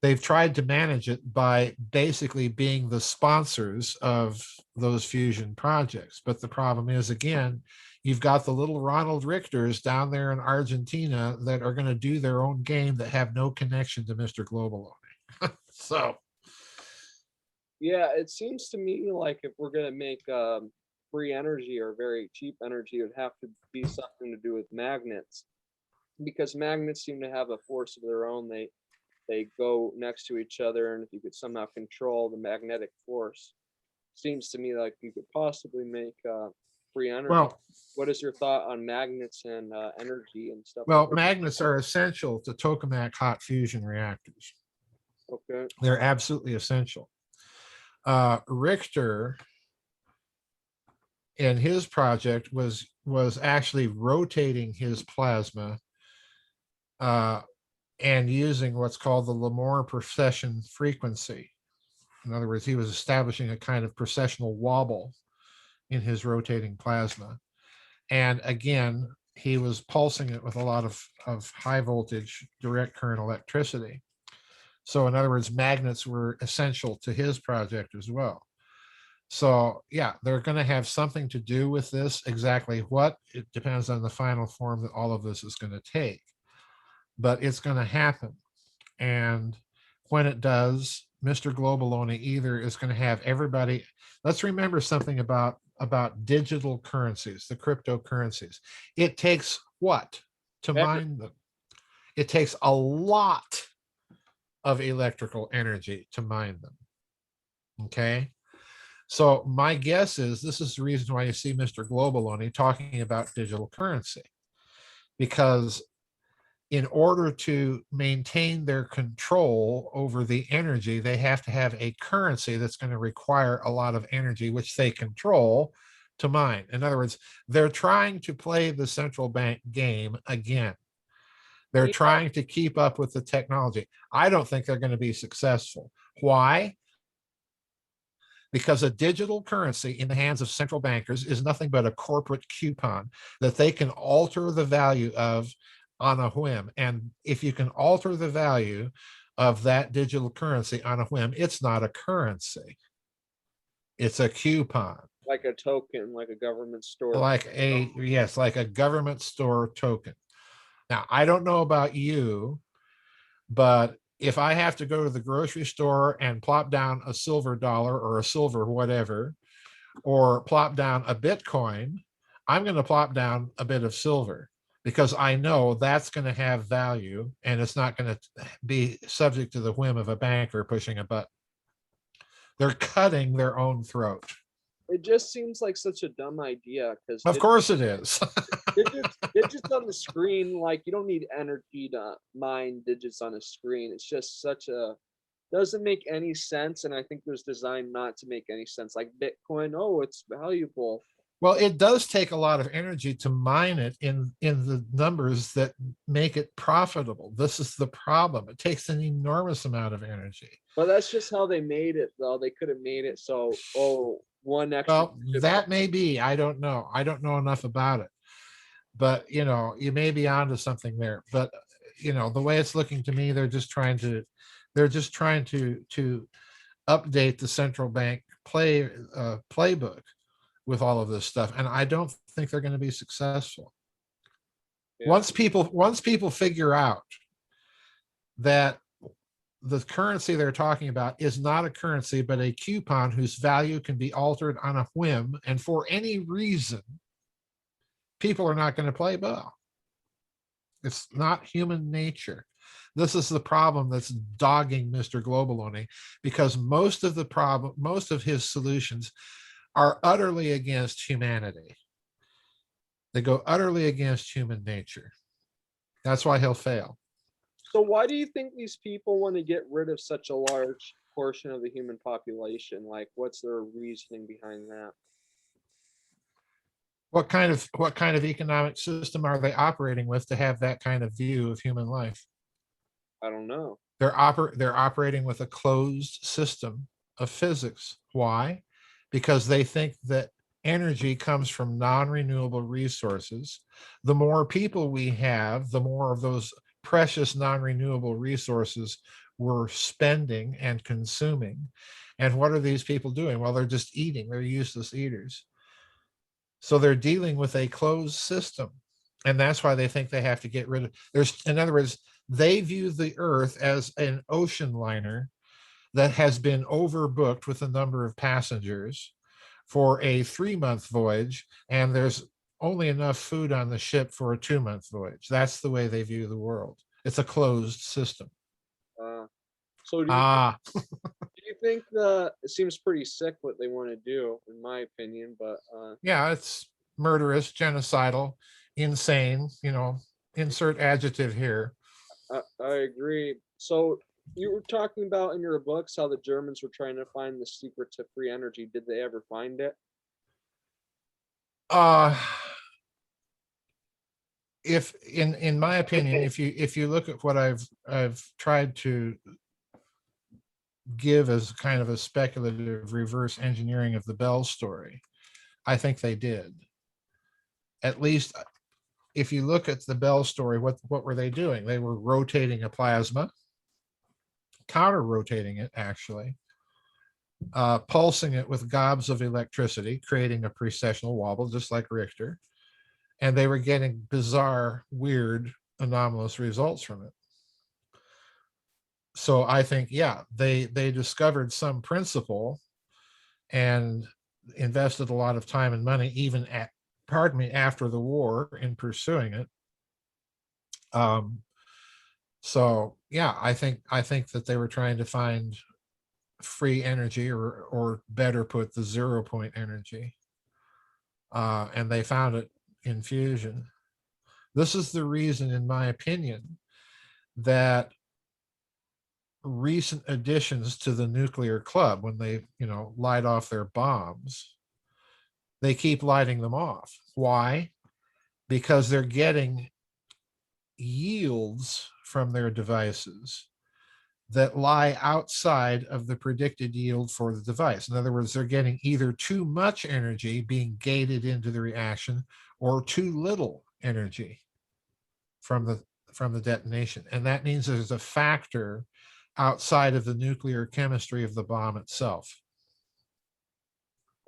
They've tried to manage it by basically being the sponsors of those fusion projects. But the problem is, again, You've got the little Ronald Richters down there in Argentina that are going to do their own game that have no connection to Mr. Global. So, Yeah, it seems to me like if we're gonna make free energy or very cheap energy, it would have to be something to do with magnets, because magnets seem to have a force of their own. They go next to each other, and if you could somehow control the magnetic force, seems to me like you could possibly make free energy. well, What is your thought on magnets and energy and stuff like well, magnets are essential to tokamak hot fusion reactors. that? Okay. They're absolutely essential. Richter in his project was actually rotating his plasma and using what's called the Lamore precession frequency. In other words, he was establishing a kind of precessional wobble in his rotating plasma. And again, he was pulsing it with a lot of high voltage direct current electricity. So in other words, magnets were essential to his project as well. So yeah, they're going to have something to do with this. Exactly what, it depends on the final form that all of this is going to take. But it's going to happen. And when it does, Mr. Globaloney either is going to have everybody. Let's remember something about digital currencies, the cryptocurrencies. It takes what to mine them? It takes a lot of electrical energy to mine them. Okay. So my guess is this is the reason why you see Mr. Globaloney talking about digital currency, because in order to maintain their control over the energy, they have to have a currency that's going to require a lot of energy, which they control to mine. In other words, they're trying to play the central bank game again. They're trying to keep up with the technology. I don't think they're going to be successful. Why? Because a digital currency in the hands of central bankers is nothing but a corporate coupon that they can alter the value of on a whim. And if you can alter the value of that digital currency on a whim, it's not a currency. It's a coupon. Like a token, like a government store. Like a government store token. Now, I don't know about you, but if I have to go to the grocery store and plop down a silver dollar or a silver whatever, or plop down a Bitcoin, I'm going to plop down a bit of silver because I know that's going to have value and it's not going to be subject to the whim of a banker pushing a button. They're cutting their own throat. It just seems like such a dumb idea, because of course it is. digits on the screen, like you don't need energy to mine digits on a screen. It's just such a, doesn't make any sense, and I think it was designed not to make any sense. Like Bitcoin, oh, it's valuable. Well, it does take a lot of energy to mine it in the numbers that make it profitable. This is the problem. It takes an enormous amount of energy. But that's just how they made it, though. They could have made it so, one extra. Well, that may be. I don't know. I don't know enough about it. But, you may be onto something there. But, the way it's looking to me, they're just trying to update the central bank playbook with all of this stuff. And I don't think they're going to be successful. Yeah. Once people figure out that the currency they're talking about is not a currency, but a coupon whose value can be altered on a whim and for any reason, people are not going to play ball. It's not human nature. This is the problem that's dogging Mr. Globaloney, because most of his solutions are utterly against humanity. They go utterly against human nature. That's why he'll fail. So why do you think these people want to get rid of such a large portion of the human population? Like, what's their reasoning behind that? What kind of economic system are they operating with to have that kind of view of human life? I don't know. They're operating with a closed system of physics. Why? Because they think that energy comes from non-renewable resources. The more people we have, the more of those precious non-renewable resources we're spending and consuming. And what are these people doing? Well, they're just eating. They're useless eaters. So they're dealing with a closed system. And that's why they think they have to get rid of, in other words, they view the Earth as an ocean liner that has been overbooked with a number of passengers for a 3-month voyage, and there's only enough food on the ship for a 2-month voyage. That's the way they view the world. It's a closed system. Uh, so Ah, do you think it seems pretty sick what they want to do, in my opinion, but yeah, it's murderous, genocidal, insane, insert adjective here. I agree. So you were talking about in your books how the Germans were trying to find the secret to free energy. Did they ever find it? Uh, if in my opinion, if you look at what I've tried to give as kind of a speculative reverse engineering of the Bell story, I think they did. At least if you look at the Bell story, what were they doing? They were rotating a plasma, counter rotating it actually, pulsing it with gobs of electricity, creating a precessional wobble, just like Richter. And they were getting bizarre, weird, anomalous results from it. So I think, yeah, they discovered some principle and invested a lot of time and money, even after the war, in pursuing it. So yeah, I think that they were trying to find free energy, or better put, the 0 point energy, and they found it in fusion. This is the reason, in my opinion, that recent additions to the nuclear club, when they light off their bombs, they keep lighting them off. Why? Because they're getting yields from their devices that lie outside of the predicted yield for the device. In other words, they're getting either too much energy being gated into the reaction, or too little energy from the detonation. And that means there's a factor outside of the nuclear chemistry of the bomb itself.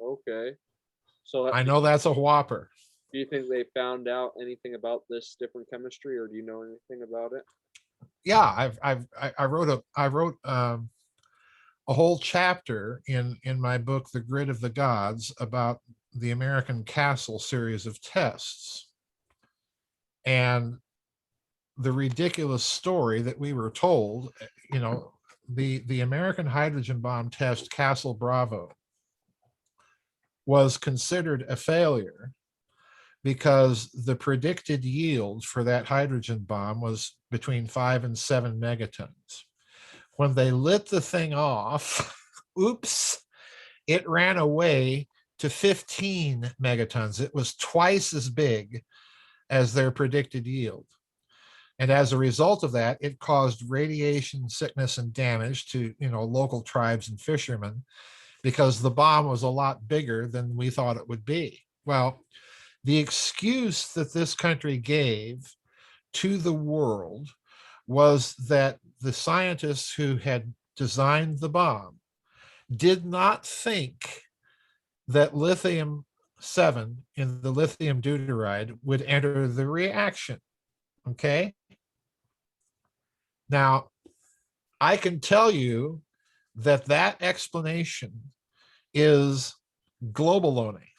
Okay. So I know that's a whopper. do you think they found out anything about this different chemistry, or do you know anything about it? Yeah, I wrote a whole chapter in my book, The Grid of the Gods, about the American Castle series of tests, and the ridiculous story that we were told. The American hydrogen bomb test, Castle Bravo, was considered a failure because the predicted yield for that hydrogen bomb was between 5 and 7 megatons. When they lit the thing off, oops, it ran away to 15 megatons. It was twice as big as their predicted yield. And as a result of that, it caused radiation sickness and damage to local tribes and fishermen, because the bomb was a lot bigger than we thought it would be. Well, the excuse that this country gave to the world was that the scientists who had designed the bomb did not think that lithium 7 in the lithium deuteride would enter the reaction. Okay. Now, I can tell you that explanation is globaloney.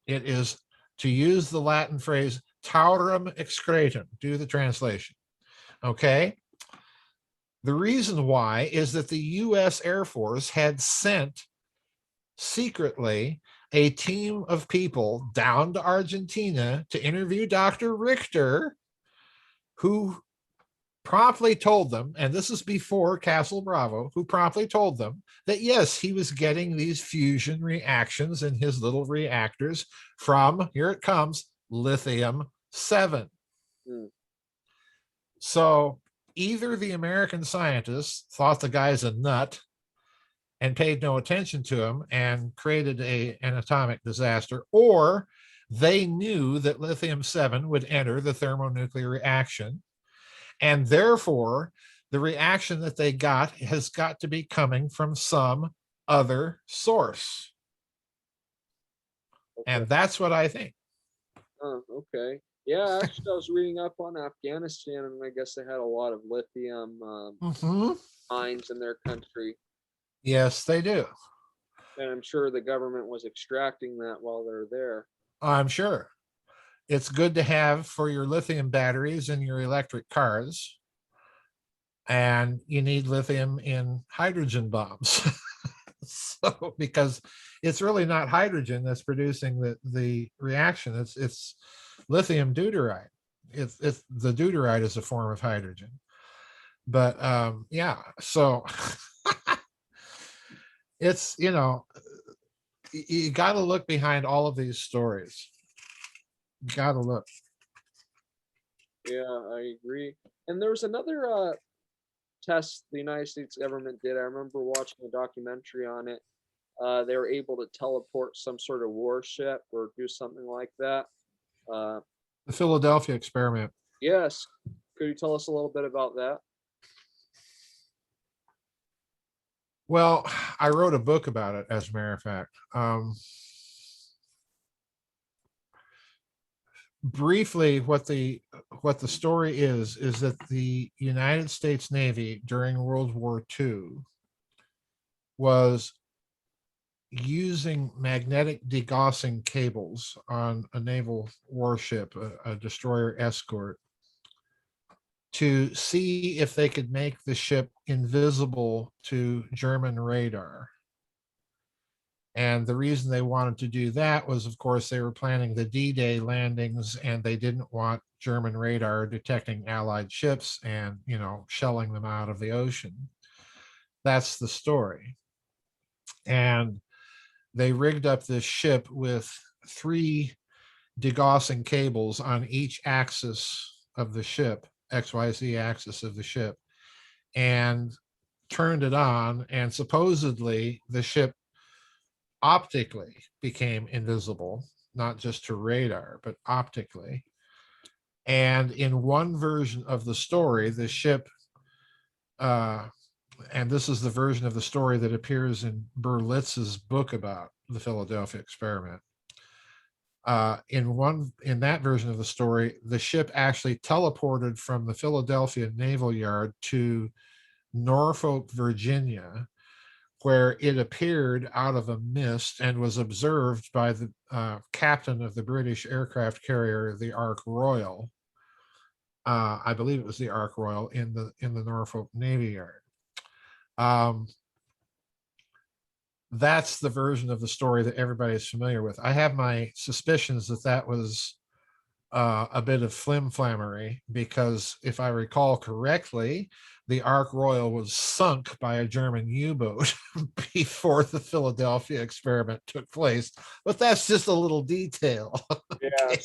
It is, to use the Latin phrase, taurum excretum. Do the translation. Okay. The reason why is that the US Air Force had sent secretly a team of people down to Argentina to interview Dr. Richter, who promptly told them, and this is before Castle Bravo, who promptly told them that yes, he was getting these fusion reactions in his little reactors from, here it comes, lithium 7. So either the American scientists thought the guy's a nut and paid no attention to him and created an atomic disaster, or they knew that lithium 7 would enter the thermonuclear reaction, and therefore the reaction that they got has got to be coming from some other source. Okay. And that's what I think. Okay. Yeah, actually, I was reading up on Afghanistan, and I guess they had a lot of lithium Mhm. mines in their country, Yes, they do. and I'm sure the government was extracting that while they're there. I'm sure. It's good to have for your lithium batteries in your electric cars. And you need lithium in hydrogen bombs. So, because it's really not hydrogen that's producing the reaction, it's lithium deuteride. It's the deuteride is a form of hydrogen. But yeah, so it's, you got to look behind all of these stories. You got to look. Yeah, I agree. And there was another test the United States government did. I remember watching a documentary on it. They were able to teleport some sort of warship or do something like that. Uh, The Philadelphia experiment. yes. Could you tell us a little bit about that? Well, I wrote a book about it, as a matter of fact. Briefly, what the story is that the United States Navy during World War II was using magnetic degaussing cables on a naval warship, a destroyer escort, to see if they could make the ship invisible to German radar. And the reason they wanted to do that was, of course, they were planning the D-Day landings, and they didn't want German radar detecting Allied ships and, shelling them out of the ocean. That's the story. And they rigged up this ship with 3 degaussing cables on each axis of the ship, XYZ axis of the ship, and turned it on. And supposedly the ship optically became invisible, not just to radar, but optically. And in one version of the story, the ship, and this is the version of the story that appears in Berlitz's book about the Philadelphia experiment. In that version of the story, the ship actually teleported from the Philadelphia Naval Yard to Norfolk, Virginia, where it appeared out of a mist and was observed by the captain of the British aircraft carrier, the Ark Royal. I believe it was the Ark Royal in the Norfolk Navy Yard. That's the version of the story that everybody is familiar with. I have my suspicions that that was a bit of flim-flammery, because if I recall correctly, the Ark Royal was sunk by a German U-boat before the Philadelphia experiment took place. But that's just a little detail. Yeah. Okay.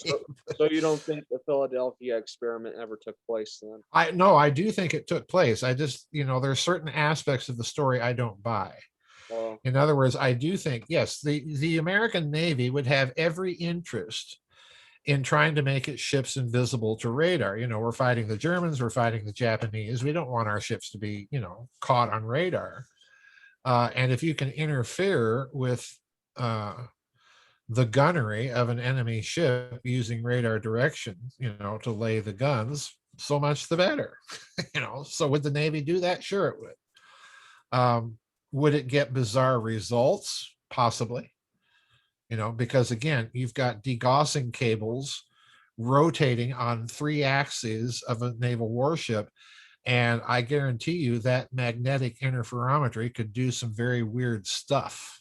So you don't think the Philadelphia experiment ever took place then? I do think it took place. I just, there's certain aspects of the story I don't buy. Well, In other words, I do think, yes, the American Navy would have every interest in trying to make its ships invisible to radar. We're fighting the Germans, we're fighting the Japanese. We don't want our ships to be, caught on radar. And if you can interfere with the gunnery of an enemy ship using radar direction, to lay the guns, so much the better. So would the Navy do that? Sure, it would. Would it get bizarre results? Possibly. Because again, you've got degaussing cables rotating on 3 axes of a naval warship. And I guarantee you that magnetic interferometry could do some very weird stuff.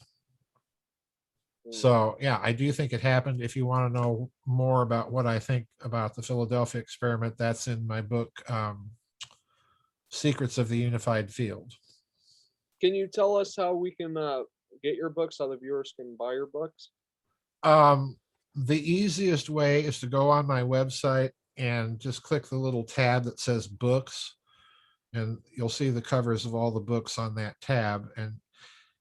So yeah, I do think it happened. If you want to know more about what I think about the Philadelphia experiment, that's in my book, Secrets of the Unified Field. can you tell us how we can get your books, how the viewers can buy your books? The easiest way is to go on my website and just click the little tab that says books, and you'll see the covers of all the books on that tab. And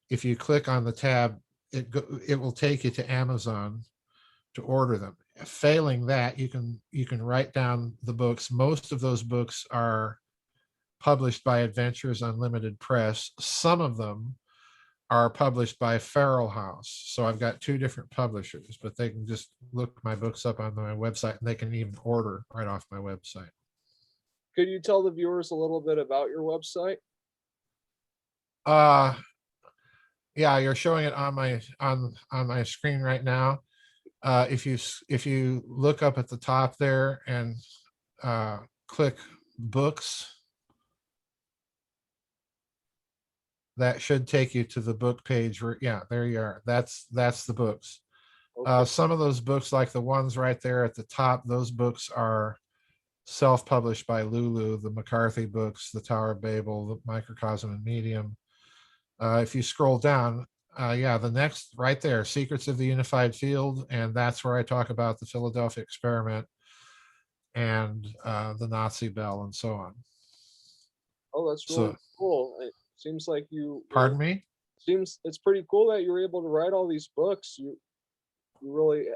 if you click on the tab, it will take you to Amazon to order them. Failing that, you can write down the books. Most of those books are published by Adventures Unlimited Press. Some of them are published by Farrell House. So I've got two different publishers, but they can just look my books up on my website, and they can even order right off my website. Could you tell the viewers a little bit about your website? Uh, yeah, you're showing it on my screen right now. If you look up at the top there and click books, that should take you to the book page where, yeah, there you are. That's the books. Okay. Some of those books, like the ones right there at the top, those books are self-published by Lulu, the McCarthy books, the Tower of Babel, the Microcosm and Medium. If you scroll down, yeah, the next right there, Secrets of the Unified Field, and that's where I talk about the Philadelphia experiment and the Nazi bell and so on. Oh, that's really So, cool. It seems like you pardon me? seems it's pretty cool that you were able to write all these books. You really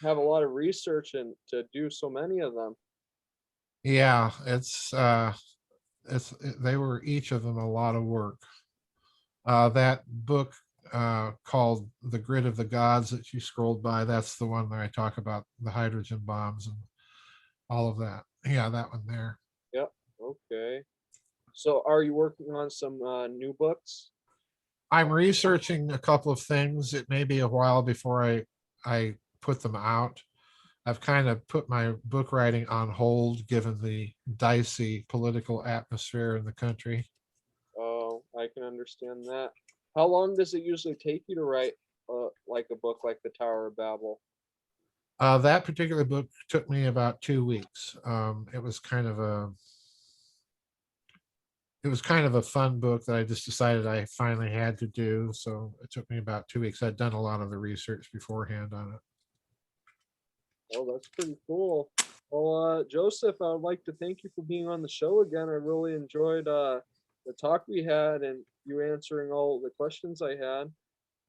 have a lot of research and to do so many of them. Yeah, they were each of them a lot of work. That book called The Grid of the Gods that you scrolled by, that's the one where I talk about the hydrogen bombs and all of that. Yeah, that one there. Yep. Okay. So are you working on some new books? I'm researching a couple of things. It may be a while before I put them out. I've kind of put my book writing on hold given the dicey political atmosphere in the country. Oh, I can understand that. How long does it usually take you to write like a book like The Tower of Babel? That particular book took me about 2 weeks. It was kind of a fun book that I just decided I finally had to do. So it took me about 2 weeks. I'd done a lot of the research beforehand on it. Oh, that's pretty cool. Well, Joseph, I would like to thank you for being on the show again. I really enjoyed the talk we had and you answering all the questions I had.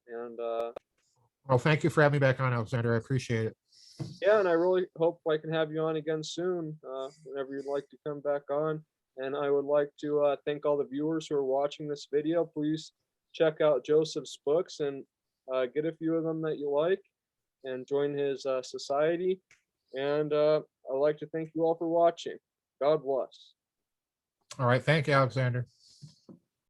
And Well, thank you for having me back on, Alexander. I appreciate it. yeah, and I really hope I can have you on again soon, whenever you'd like to come back on. And I would like to thank all the viewers who are watching this video. Please check out Joseph's books and get a few of them that you like and join his society. And I'd like to thank you all for watching. God bless. All right. Thank you, Alexander.